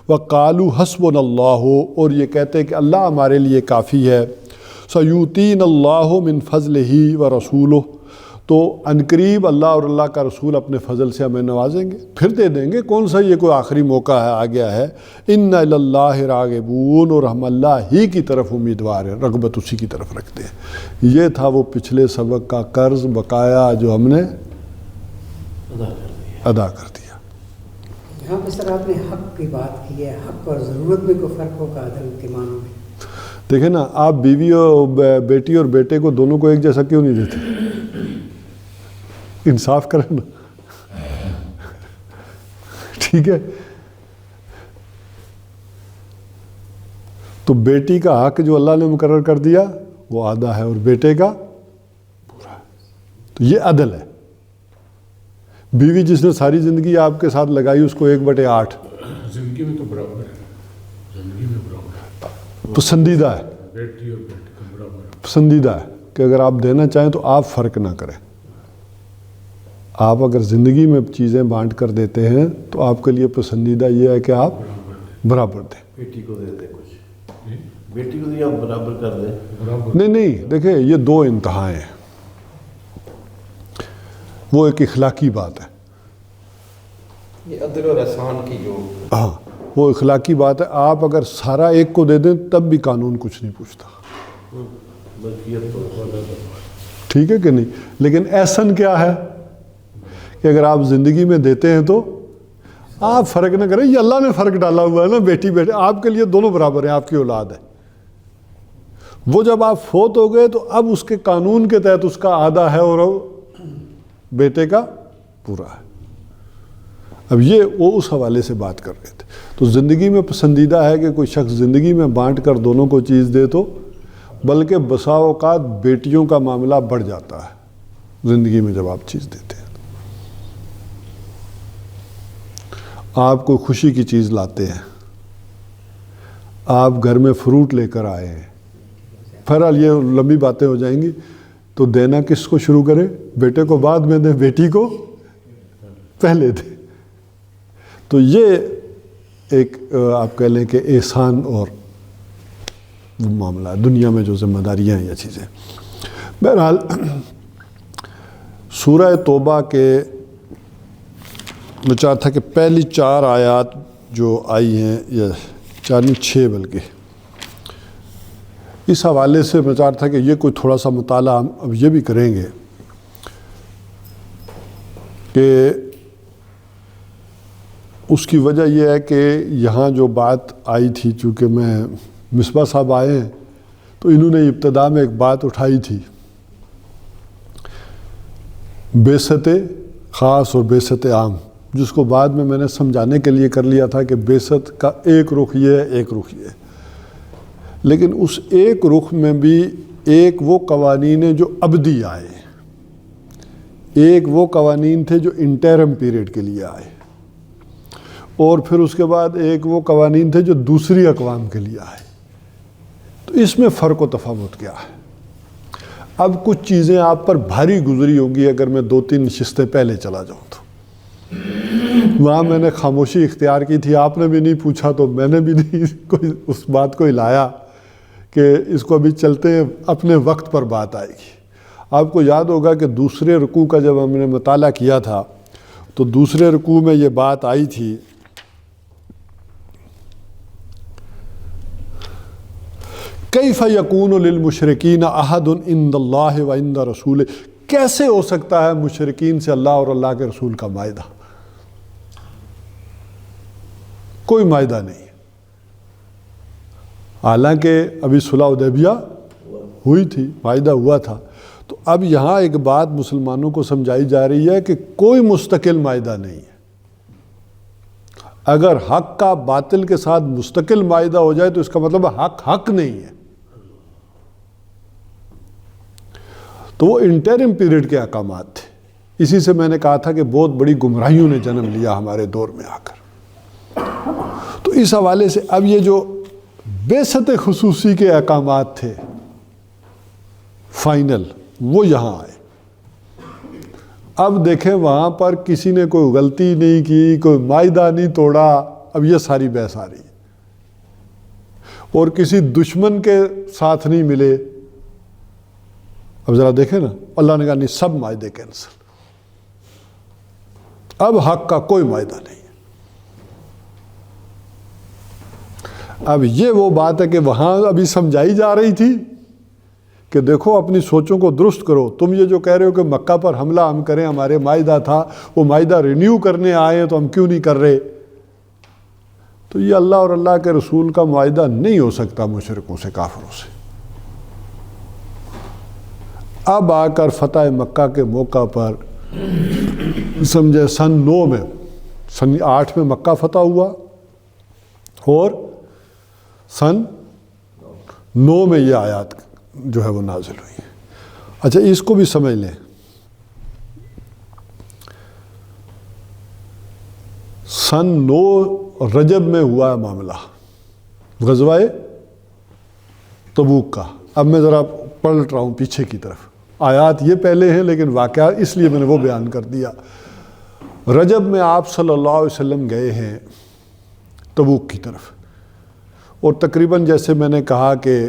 وَقَالُوا حَسْبُنَا اللَّهُ، اور یہ کہتے کہ اللہ ہمارے لیے کافی ہے. سَيُؤْتِينَ اللَّهُ مِنْ فَضْلِهِ وَرَسُولُهُ، تو عنقریب اللہ اور اللہ کا رسول اپنے فضل سے ہمیں نوازیں گے، پھر دے دیں گے. کون سا یہ کوئی آخری موقع ہے، آ گیا ہے. اِنَّ إِلَى اللَّهِ راغبون، اور ہم اللہ ہی کی طرف امیدوار ہیں، رغبت اسی کی طرف رکھتے ہیں. یہ تھا وہ پچھلے سبق کا قرض بقایا جو ہم نے ادا کر دیا. یہاں پہ سر آپ نے حق کی بات کی ہے، حق اور ضرورت میں کوئی فرق ہوگا عدل کے معنوں میں؟ دیکھیں نا، آپ بیوی اور بیٹی اور بیٹے کو دونوں کو ایک جیسا کیوں نہیں دیتے؟ انصاف کریں نا، ٹھیک ہے. تو بیٹی کا حق جو اللہ نے مقرر کر دیا وہ آدھا ہے اور بیٹے کا پورا ہے، تو یہ عدل ہے. بیوی جس نے ساری زندگی آپ کے ساتھ لگائی اس کو 1/8 زندگی میں تو برابر ہے، زندگی میں برابر ہے، پسندیدہ ہے، بیٹی اور بیٹے کا برابر ہے. پسندیدہ ہے کہ اگر آپ دینا چاہیں تو آپ فرق نہ کریں. آپ اگر زندگی میں چیزیں بانٹ کر دیتے ہیں تو آپ کے لیے پسندیدہ یہ ہے کہ آپ برابر دیں. بیٹی کو دے دیں کچھ، بیٹی کو یا برابر کر دیں. نہیں دیکھیں یہ دو انتہائیں ہیں. وہ ایک اخلاقی بات ہے، یہ عدل اور احسان کی جو، ہاں وہ اخلاقی بات ہے. آپ اگر سارا ایک کو دے دیں تب بھی قانون کچھ نہیں پوچھتا، ملکیت تو ٹھیک ہے کہ نہیں. لیکن احسن کیا ہے کہ اگر آپ زندگی میں دیتے ہیں تو آپ فرق نہ کریں. یہ اللہ نے فرق ڈالا ہوا ہے نا، بیٹی بیٹے آپ کے لیے دونوں برابر ہیں، آپ کی اولاد ہے. وہ جب آپ فوت ہو گئے تو اب اس کے قانون کے تحت اس کا آدھا ہے اور بیٹے کا پورا ہے. اب یہ وہ اس حوالے سے بات کر رہے تھے. تو زندگی میں پسندیدہ ہے کہ کوئی شخص زندگی میں بانٹ کر دونوں کو چیز دے، تو بلکہ بسا اوقات بیٹیوں کا معاملہ بڑھ جاتا ہے زندگی میں جب آپ چیز دیتے ہیں. آپ کوئی خوشی کی چیز لاتے ہیں، آپ گھر میں فروٹ لے کر آئے ہیں، بہرحال یہ لمبی باتیں ہو جائیں گی. تو دینا کس کو شروع کرے؟ بیٹے کو بعد میں دیں، بیٹی کو پہلے دیں. تو یہ ایک آپ کہہ لیں کہ احسان اور معاملہ ہے دنیا میں جو ذمہ داریاں ہیں یا چیزیں. بہرحال سورہ توبہ کے میں چاہتا تھا کہ پہلی 4 آیات جو آئی ہیں، یا 4 نہیں 6 بلکہ، اس حوالے سے میں چاہتا تھا کہ یہ کوئی تھوڑا سا مطالعہ ہم اب یہ بھی کریں گے کہ اس کی وجہ یہ ہے کہ یہاں جو بات آئی تھی، چونکہ میں مصباح صاحب آئے ہیں تو انہوں نے ابتدا میں ایک بات اٹھائی تھی، بعثت خاص اور بعثت عام، جس کو بعد میں نے سمجھانے کے لیے کر لیا تھا کہ بعثت کا ایک رخ یہ ہے، ایک رخ یہ ہے. لیکن اس ایک رخ میں بھی ایک وہ قوانین ہیں جو ابدی آئے، ایک وہ قوانین تھے جو انٹرم پیریڈ کے لیے آئے، اور پھر اس کے بعد ایک وہ قوانین تھے جو دوسری اقوام کے لیے آئے. تو اس میں فرق و تفاوت کیا ہے؟ اب کچھ چیزیں آپ پر بھاری گزری ہوں گی اگر میں 2-3 نشستیں پہلے چلا جاؤں تو. وہاں میں نے خاموشی اختیار کی تھی، آپ نے بھی نہیں پوچھا تو میں نے بھی نہیں کوئی اس بات کو ہلایا. کہ اس کو ابھی چلتے ہیں اپنے وقت پر بات آئے گی. آپ کو یاد ہوگا کہ دوسرے رکوع کا جب ہم نے مطالعہ کیا تھا تو دوسرے رکوع میں یہ بات آئی تھی کیف یکون للمشرکین عہد عند اللہ و عند رسولہ، کیسے ہو سکتا ہے مشرکین سے اللہ اور اللہ کے رسول کا معاہدہ؟ کوئی معاہدہ نہیں ہے. حالانکہ ابھی صلح حدیبیہ ہوئی تھی، معاہدہ ہوا تھا. تو اب یہاں ایک بات مسلمانوں کو سمجھائی جا رہی ہے کہ کوئی مستقل معاہدہ نہیں ہے. اگر حق کا باطل کے ساتھ مستقل معاہدہ ہو جائے تو اس کا مطلب حق نہیں ہے. تو وہ انٹرم پیریڈ کے احکامات تھے. اسی سے میں نے کہا تھا کہ بہت بڑی گمراہیوں نے جنم لیا ہمارے دور میں آ کر. تو اس حوالے سے اب یہ جو بعثت خصوصی کے احکامات تھے فائنل، وہ یہاں آئے. اب دیکھیں وہاں پر کسی نے کوئی غلطی نہیں کی، کوئی معاہدہ نہیں توڑا. اب یہ ساری بحث آ رہی ہے. اور کسی دشمن کے ساتھ نہیں ملے. اب ذرا دیکھیں نا، اللہ نے کہا نہیں، سب معاہدے کینسل. اب حق کا کوئی معاہدہ نہیں ہے. اب یہ وہ بات ہے کہ وہاں ابھی سمجھائی جا رہی تھی کہ دیکھو اپنی سوچوں کو درست کرو. تم یہ جو کہہ رہے ہو کہ مکہ پر حملہ ہم کریں، ہمارے معاہدہ تھا، وہ معاہدہ رینیو کرنے آئے ہیں تو ہم کیوں نہیں کر رہے؟ تو یہ اللہ اور اللہ کے رسول کا معاہدہ نہیں ہو سکتا مشرکوں سے، کافروں سے. اب آ کر فتح مکہ کے موقع پر سمجھے سن 9 میں، سن 8 میں مکہ فتح ہوا اور سن 9 میں یہ آیات جو ہے وہ نازل ہوئی. اچھا اس کو بھی سمجھ لیں. سن 9 رجب میں ہوا ہے معاملہ غزوہ تبوک کا. اب میں ذرا پلٹ رہا ہوں پیچھے کی طرف. آیات یہ پہلے ہیں لیکن واقعہ اس لیے میں نے وہ بیان کر دیا. رجب میں آپ صلی اللہ علیہ وسلم گئے ہیں تبوک کی طرف، اور تقریباً جیسے میں نے کہا کہ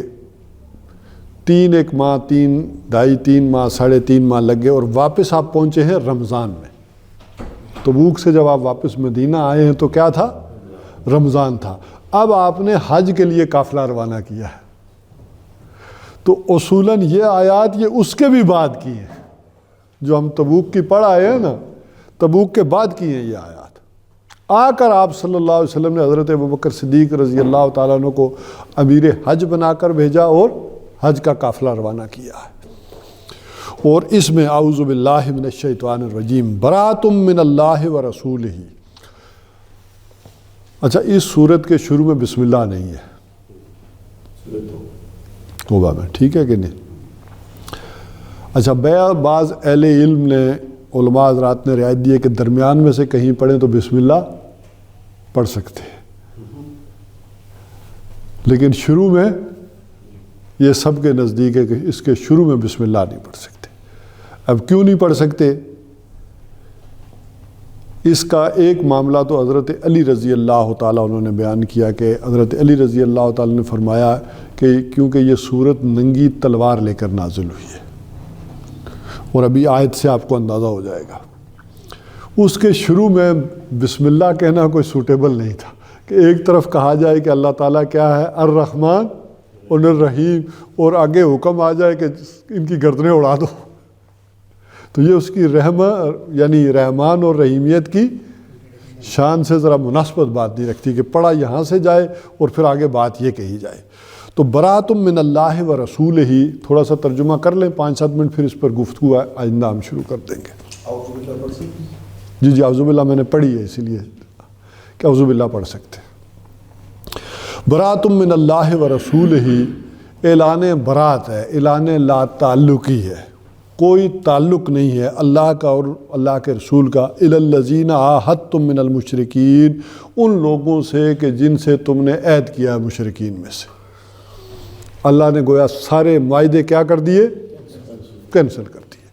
3 ماہ 3 ماہ 3.5 ماہ لگ گئے، اور واپس آپ پہنچے ہیں رمضان میں. تبوک سے جب آپ واپس مدینہ آئے ہیں تو کیا تھا؟ رمضان تھا. اب آپ نے حج کے لیے قافلہ روانہ کیا ہے. تو اصولاً یہ آیات یہ اس کے بھی بعد کی ہیں جو ہم تبوک کی پڑھ آئے ہیں نا، تبوک کے بعد کی ہیں یہ آیات. آ کر آپ صلی اللہ علیہ وسلم نے حضرت ابوبکر صدیق رضی اللہ تعالیٰ عنہ کو امیر حج بنا کر بھیجا اور حج کا قافلہ روانہ کیا ہے. اور اس میں اعوذ باللہ من الشیطان الرجیم براۃ من اللہ ورسولہ. اچھا اس صورت کے شروع میں بسم اللہ نہیں ہے توبہ میں، ٹھیک ہے کہ نہیں؟ اچھا بعض اہل علم نے، علماء حضرات نے رعایت دی ہے کہ درمیان میں سے کہیں پڑھیں تو بسم اللہ پڑھ سکتے ہیں، لیکن شروع میں یہ سب کے نزدیک ہے کہ اس کے شروع میں بسم اللہ نہیں پڑھ سکتے. اب کیوں نہیں پڑھ سکتے؟ اس کا ایک معاملہ تو حضرت علی رضی اللہ تعالیٰ انہوں نے بیان کیا کہ حضرت علی رضی اللہ تعالیٰ نے فرمایا کہ کیونکہ یہ صورت ننگی تلوار لے کر نازل ہوئی ہے، اور ابھی آیت سے آپ کو اندازہ ہو جائے گا. اس کے شروع میں بسم اللہ کہنا کوئی سوٹیبل نہیں تھا کہ ایک طرف کہا جائے کہ اللہ تعالیٰ کیا ہے الرحمن اور الرحیم، اور آگے حکم آ جائے کہ ان کی گردنیں اڑا دو. تو یہ اس کی یعنی رحمان اور رحیمیت کی شان سے ذرا مناسبت بات نہیں رکھتی کہ پڑھا یہاں سے جائے اور پھر آگے بات یہ کہی جائے. تو براۃ من اللہ و رسولہ، تھوڑا سا ترجمہ کر لیں 5-7 منٹ، پھر اس پر گفتگو آئندہ ہم شروع کر دیں گے. جی اعوذ باللہ میں نے پڑھی ہے اسی لیے کہ اعوذ باللہ پڑھ سکتے. براۃ من اللہ و رسولہ، اعلان برات ہے، اعلان لا تعلقی ہے، کوئی تعلق نہیں ہے اللہ کا اور اللہ کے رسول کا. الی الذین عاہدتم من المشرکین، ان لوگوں سے کہ جن سے تم نے عہد کیا ہے مشرکین میں سے. اللہ نے گویا سارے معاہدے کیا کر دیے؟ کینسل کر دیے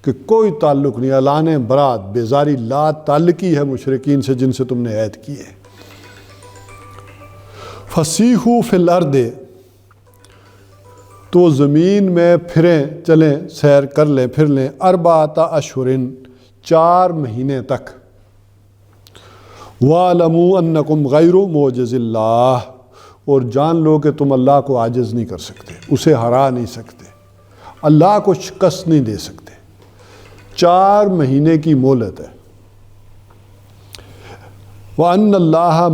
کہ کوئی تعلق نہیں. اعلان برات، بیزاری، لا تعلقی ہے مشرکین سے جن سے تم نے عہد کیے. فسیحوا فی الارض، تو زمین میں پھریں چلیں سیر کر لیں پھر لیں 4 اشہرن 4 مہینے تک وَاعْلَمُوا أَنَّكُمْ غَيْرُ مُعْجِزِ اللَّهِ اور جان لو کہ تم اللہ کو عاجز نہیں کر سکتے، اسے ہرا نہیں سکتے، اللہ کو شکست نہیں دے سکتے۔ 4 مہینے کی مہلت ہے۔ وَأَنَّ اللَّهَ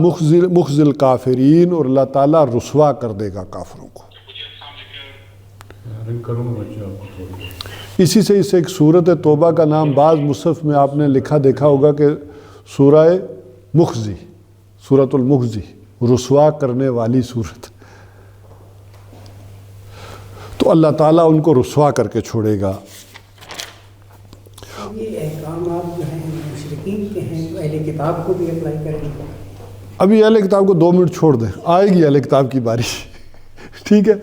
مُخْزِي الْكَافِرِينَ اور اللہ تعالیٰ رسوا کر دے گا کافروں کو۔ اسی سے ایک سورت توبہ کا نام بعض مصحف میں آپ نے لکھا دیکھا ہوگا کہ سورہ مخزی، سورۃ المخزی، رسوا کرنے والی سورت۔ تو اللہ تعالیٰ ان کو رسوا کر کے چھوڑے گا۔ یہ احکامات جو ہیں مشرکین کے ہیں تو اہل کتاب کو بھی اپلائی کریں گے؟ ابھی اہل کتاب کو 2 منٹ چھوڑ دیں، آئے گی اہل کتاب کی باری، ٹھیک ہے،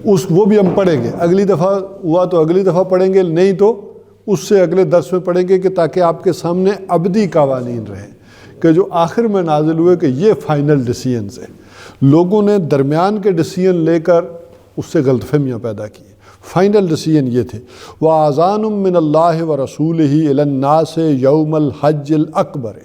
وہ بھی ہم پڑھیں گے، اگلی دفعہ ہوا تو اگلی دفعہ پڑھیں گے، نہیں تو اس سے اگلے درس میں پڑھیں گے، کہ تاکہ آپ کے سامنے ابدی قوانین رہیں کہ جو آخر میں نازل ہوئے کہ یہ فائنل ڈیسیجنز ہیں۔ لوگوں نے درمیان کے ڈیسیجن لے کر اس سے غلط فہمیاں پیدا کی، فائنل ڈیسیجن یہ تھے وَآذَانٌ مِّنَ اللَّهِ وَرَسُولِهِ إِلَى النَّاسِ يَوْمَ الْحَجِّ الْأَكْبَرِ،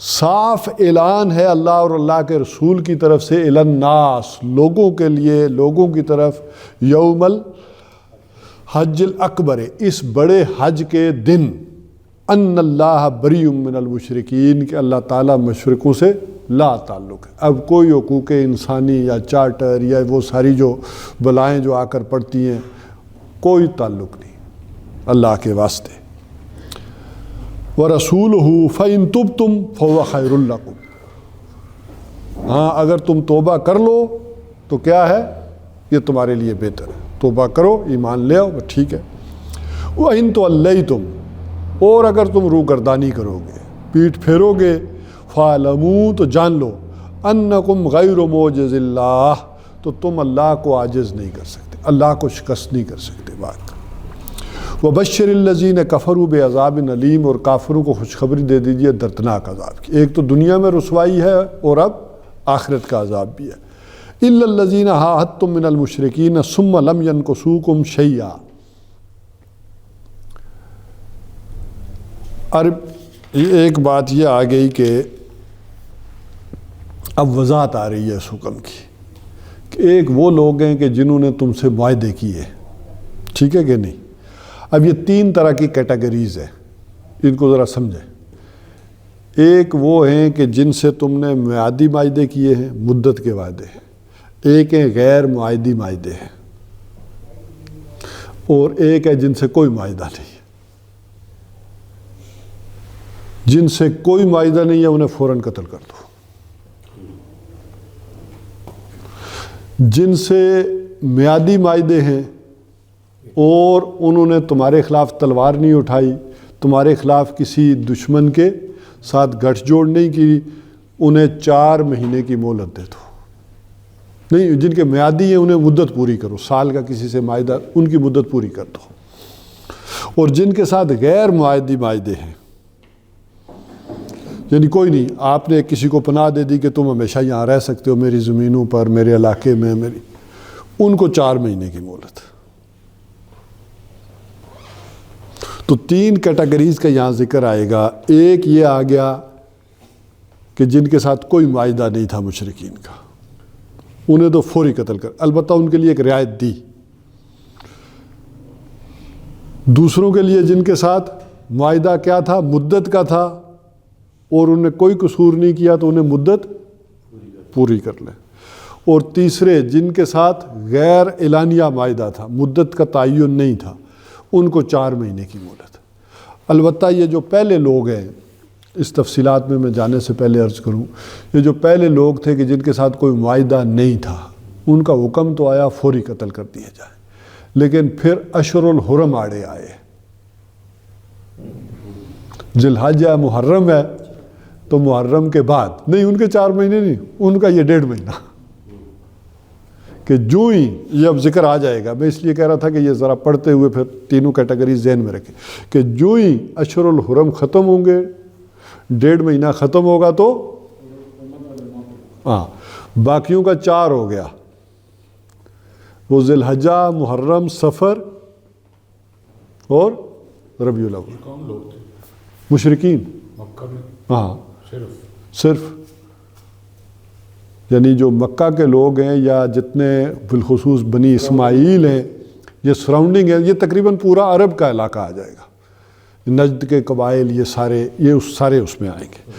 صاف اعلان ہے اللہ اور اللہ کے رسول کی طرف سے الی الناس، لوگوں کے لیے، لوگوں کی طرف، یوم الحج الاکبر، اس بڑے حج کے دن، ان اللہ بریء من المشرکین، کہ اللہ تعالیٰ مشرکوں سے لا تعلق ہے۔ اب کوئی حقوق انسانی یا چارٹر یا وہ ساری جو بلائیں جو آ کر پڑتی ہیں، کوئی تعلق نہیں اللہ کے واسطے۔ وَرَسُولُهُ فَإِن تُبْتُمْ فَهُوَ خَيْرٌ لَكُمْ، ہاں اگر تم توبہ کر لو تو کیا ہے، یہ تمہارے لیے بہتر ہے، توبہ کرو، ایمان لے آؤ، ٹھیک ہے۔ وَإِن تَوَلَّيْتُمْ، اور اگر تم روگردانی کرو گے، پیٹھ پھیرو گے، فَاعْلَمُوا، تو جان لو، أَنَّكُمْ غَيْرُ مُعْجِزِ اللَّهِ، تو تم اللہ کو عاجز نہیں کر سکتے، اللہ کو شکست نہیں کر سکتے۔ بات وَبَشِّرِ الَّذِينَ كَفَرُوا بِعَذَابٍ أَلِيمٍ، اور کافروں کو خوشخبری دے دیجیے دردناک عذاب کی، ایک تو دنیا میں رسوائی ہے اور اب آخرت کا عذاب بھی ہے۔ إِلَّا الَّذِينَ عَاهَدتُّم مِّنَ الْمُشْرِكِينَ ثُمَّ لَمْ يَنْقُصُوكُمْ شَيْئًا، ایک بات یہ آ گئی کہ اب وضاحت آ رہی ہے اس حکم کی، کہ ایک وہ لوگ ہیں کہ جنہوں نے تم سے معاہدے کیے، ٹھیک ہے کہ نہیں؟ اب یہ 3 طرح کی کیٹیگریز ہیں، ان کو ذرا سمجھیں۔ ایک وہ ہیں کہ جن سے تم نے میعادی معاہدے کیے ہیں، مدت کے وعدے ہیں، ایک ہیں غیر معاہدی معاہدے ہیں، اور ایک ہے جن سے کوئی معاہدہ نہیں ہے۔ جن سے کوئی معاہدہ نہیں ہے انہیں فوراً قتل کر دو، جن سے میعادی معاہدے ہیں اور انہوں نے تمہارے خلاف تلوار نہیں اٹھائی، تمہارے خلاف کسی دشمن کے ساتھ گٹھ جوڑ نہیں کی، انہیں 4 مہینے کی مہلت دے دو۔ نہیں، جن کے میعادی ہیں انہیں مدت پوری کرو، سال کا کسی سے معاہدہ، ان کی مدت پوری کر دو۔ اور جن کے ساتھ غیر معاہدی معاہدے ہیں، یعنی کوئی نہیں، آپ نے کسی کو پناہ دے دی کہ تم ہمیشہ یہاں رہ سکتے ہو میری زمینوں پر، میرے علاقے میں، ان کو 4 مہینے کی مہلت۔ تو 3 کیٹیگریز کا یہاں ذکر آئے گا۔ ایک یہ آ گیا کہ جن کے ساتھ کوئی معاہدہ نہیں تھا مشرکین کا، انہیں تو فوری قتل کر، البتہ ان کے لیے ایک رعایت دی۔ دوسروں کے لیے جن کے ساتھ معاہدہ کیا تھا، مدت کا تھا، اور انہوں نے کوئی قصور نہیں کیا تو انہیں مدت پوری کر لیں۔ اور تیسرے جن کے ساتھ غیر اعلانیہ معاہدہ تھا، مدت کا تعین نہیں تھا، ان کو 4 مہینے کی مہلت۔ البتہ یہ جو پہلے لوگ ہیں، اس تفصیلات میں جانے سے پہلے عرض کروں، یہ جو پہلے لوگ تھے کہ جن کے ساتھ کوئی معاہدہ نہیں تھا، ان کا حکم تو آیا فوری قتل کر دیا جائے، لیکن پھر اشہر الحرم آڑے آئے، ذی الحجہ ہے، محرم ہے، تو محرم کے بعد نہیں، ان کے 4 مہینے نہیں، ان کا یہ 1.5 مہینہ، کہ جو ہی یہ اب ذکر آ جائے گا، میں اس لیے کہہ رہا تھا کہ یہ ذرا پڑھتے ہوئے پھر تینوں کیٹیگری ذہن میں رکھیں، کہ جو ہی اشہر الحرم ختم ہوں گے، 1.5 مہینہ ختم ہوگا تو ہاں باقیوں کا 4 ہو گیا، وہ ذی الحجہ، محرم، سفر اور ربیع الاول. کون لوگ تھے مشرکین. مکہ میں؟ ہاں صرف یعنی جو مکہ کے لوگ ہیں یا جتنے بالخصوص بنی اسماعیل ہیں، یہ سراؤنڈنگ ہے، یہ تقریباً پورا عرب کا علاقہ آ جائے گا. نجد کے قبائل یہ سارے اس میں آئیں گے.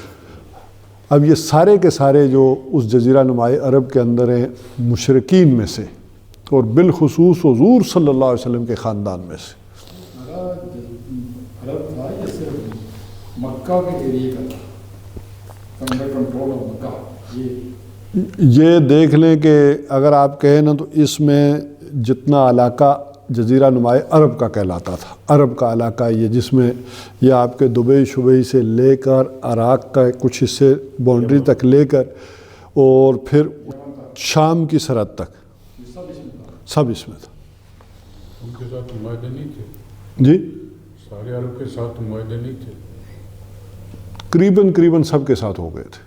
اب یہ سارے کے سارے جو اس جزیرہ نمائے عرب کے اندر ہیں مشرکین میں سے، اور بالخصوص حضور صلی اللہ علیہ وسلم کے خاندان میں سے. عرب تھا یا صرف مکہ کے ایریے کا تھا، انڈر کنٹرول آف مکہ؟ یہ دیکھ لیں کہ اگر آپ کہیں نا تو اس میں جتنا علاقہ جزیرہ نمائے عرب کا کہلاتا تھا، عرب کا علاقہ یہ، جس میں یہ آپ کے دبئی شبئی سے لے کر عراق کا کچھ حصے باؤنڈری تک لے کر اور پھر شام کی سرحد تک سب اس میں تھا. ان کے ساتھ معاہدے نہیں تھے؟ جی سارے عرب کے ساتھ معاہدے نہیں تھے؟ قریباً سب کے ساتھ ہو گئے تھے.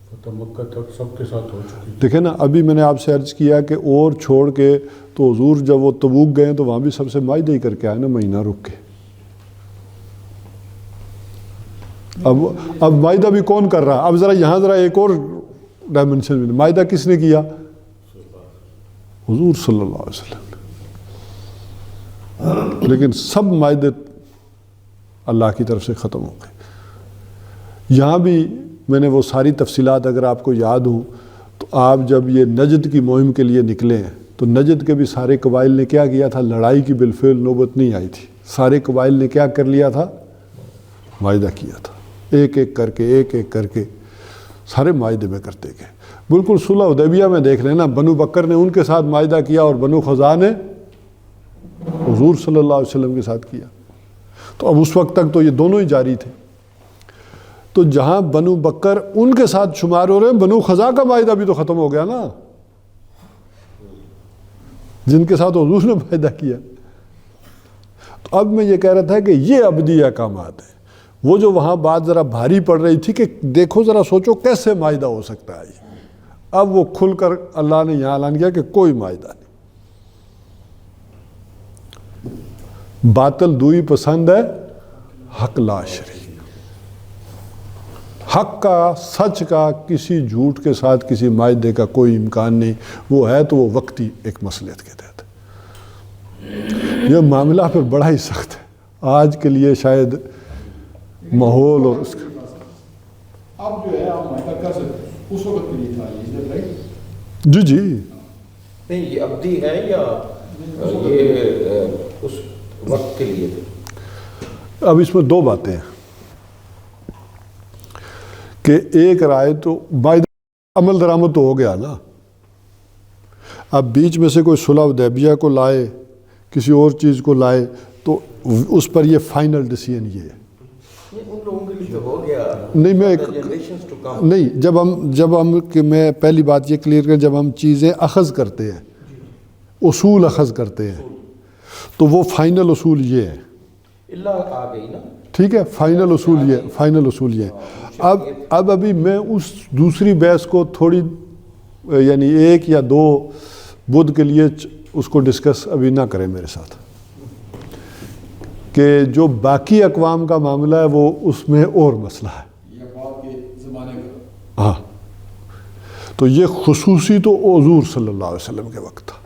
فتح مکہ تک سب کے ساتھ ہو چکی تھی. دیکھیں نا، ابھی میں نے آپ سے عرض کیا کہ اور چھوڑ کے تو حضور جب وہ تبوک گئے تو وہاں بھی سب سے معاہدے ہی کر کے آئے نا، مہینہ رک کے. اب معاہدہ بھی کون کر رہا؟ اب ذرا ایک اور ڈائمنشن میں معاہدہ کس نے کیا؟ حضور صلی اللہ علیہ وسلم نے. لیکن سب معاہدے اللہ کی طرف سے ختم ہو گئے. یہاں بھی میں نے وہ ساری تفصیلات اگر آپ کو یاد ہوں تو آپ جب یہ نجد کی مہم کے لیے نکلے ہیں تو نجد کے بھی سارے قبائل نے کیا کیا تھا؟ لڑائی کی بالفعل نوبت نہیں آئی تھی. سارے قبائل نے کیا کر لیا تھا؟ معاہدہ کیا تھا. ایک ایک کر کے سارے معاہدے میں کرتے گئے. بالکل صلح حدیبیہ میں دیکھ لینا، بنو بکر نے ان کے ساتھ معاہدہ کیا اور بنو خزاع نے حضور صلی اللہ علیہ وسلم کے ساتھ کیا. تو اب اس وقت تک تو یہ دونوں ہی جاری تھے. تو جہاں بنو بکر ان کے ساتھ شمار ہو رہے ہیں، بنو خزاع کا معاہدہ بھی تو ختم ہو گیا نا، جن کے ساتھ حضور نے معاہدہ کیا. تو اب میں یہ کہہ رہا تھا کہ یہ ابدی احکامات ہیں. وہ جو وہاں بات ذرا بھاری پڑ رہی تھی کہ دیکھو ذرا سوچو کیسے معاہدہ ہو سکتا ہے یہ، اب وہ کھل کر اللہ نے یہاں اعلان کیا کہ کوئی معاہدہ نہیں. باطل دوئی پسند ہے، حق لا شریک. حق کا، سچ کا کسی جھوٹ کے ساتھ کسی معاہدے کا کوئی امکان نہیں. وہ ہے تو وہ وقتی ایک مصلحت کے تحت. یہ معاملہ پھر بڑا ہی سخت ہے آج کے لیے، شاید ماحول اور اس کا. اب جو ہے آپ معاہدہ کر سکتے، اس وقت کے لیے تھا یہ، رائٹ؟ جی نہیں، یہ ابدی ہے یا یہ اس وقت کے لیے تھے؟ اب اس میں دو باتیں ہیں کہ ایک رائے تو معاہدہ عمل درآمد تو ہو گیا نا. اب بیچ میں سے کوئی صلح حدیبیہ کو لائے، کسی اور چیز کو لائے تو اس پر یہ فائنل ڈیسیژن یہ ہے. ان لوگوں کے لیے تو ہو گیا. نہیں، جب ہم کہ میں پہلی بات یہ کلیئر کریں، جب ہم چیزیں اخذ کرتے ہیں، اصول اخذ کرتے ہیں، تو وہ فائنل اصول یہ ہے. اللہ آ گئی نا، ٹھیک ہے، فائنل اصول یہ ہے. اب ابھی میں اس دوسری بحث کو تھوڑی یعنی ایک یا دو بدھ کے لیے اس کو ڈسکس ابھی نہ کریں میرے ساتھ، کہ جو باقی اقوام کا معاملہ ہے وہ اس میں اور مسئلہ ہے. یہ بعد کے زمانے کا. ہاں، تو یہ خصوصی تو حضور صلی اللہ علیہ وسلم کے وقت تھا.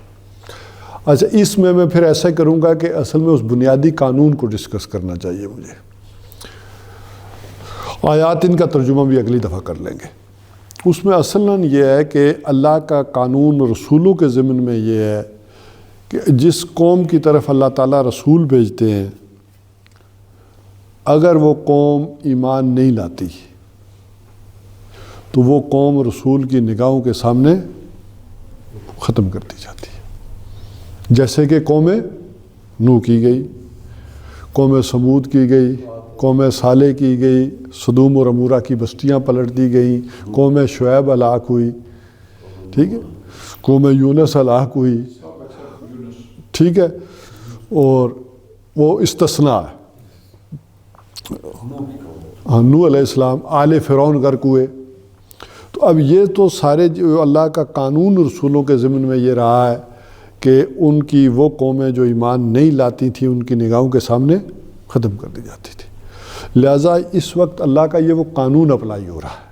اچھا، اس میں پھر ایسا کروں گا کہ اصل میں اس بنیادی قانون کو ڈسکس کرنا چاہیے مجھے. آیات ان کا ترجمہ بھی اگلی دفعہ کر لیں گے. اس میں اصلاً یہ ہے کہ اللہ کا قانون رسولوں کے ضمن میں یہ ہے کہ جس قوم کی طرف اللہ تعالیٰ رسول بھیجتے ہیں، اگر وہ قوم ایمان نہیں لاتی تو وہ قوم رسول کی نگاہوں کے سامنے ختم کر دی جاتی ہے. جیسے کہ قوم نوح کی گئی، قوم سمود کی گئی، قوم صالح کی گئی، سدوم اور عمورہ کی بستیاں پلٹ دی گئیں، قوم شعیب ہلاک ہوئی، ٹھیک ہے، قوم یونس ہلاک ہوئی، ٹھیک ہے، اور وہ استثناء ہے. نوح علیہ السلام، آل فرعون غرق ہوئے. تو اب یہ تو سارے جو اللہ کا قانون رسولوں کے ضمن میں یہ رہا ہے کہ ان کی وہ قومیں جو ایمان نہیں لاتی تھیں ان کی نگاہوں کے سامنے ختم کر دی جاتی تھی. لہٰذا اس وقت اللہ کا یہ وہ قانون اپلائی ہو رہا ہے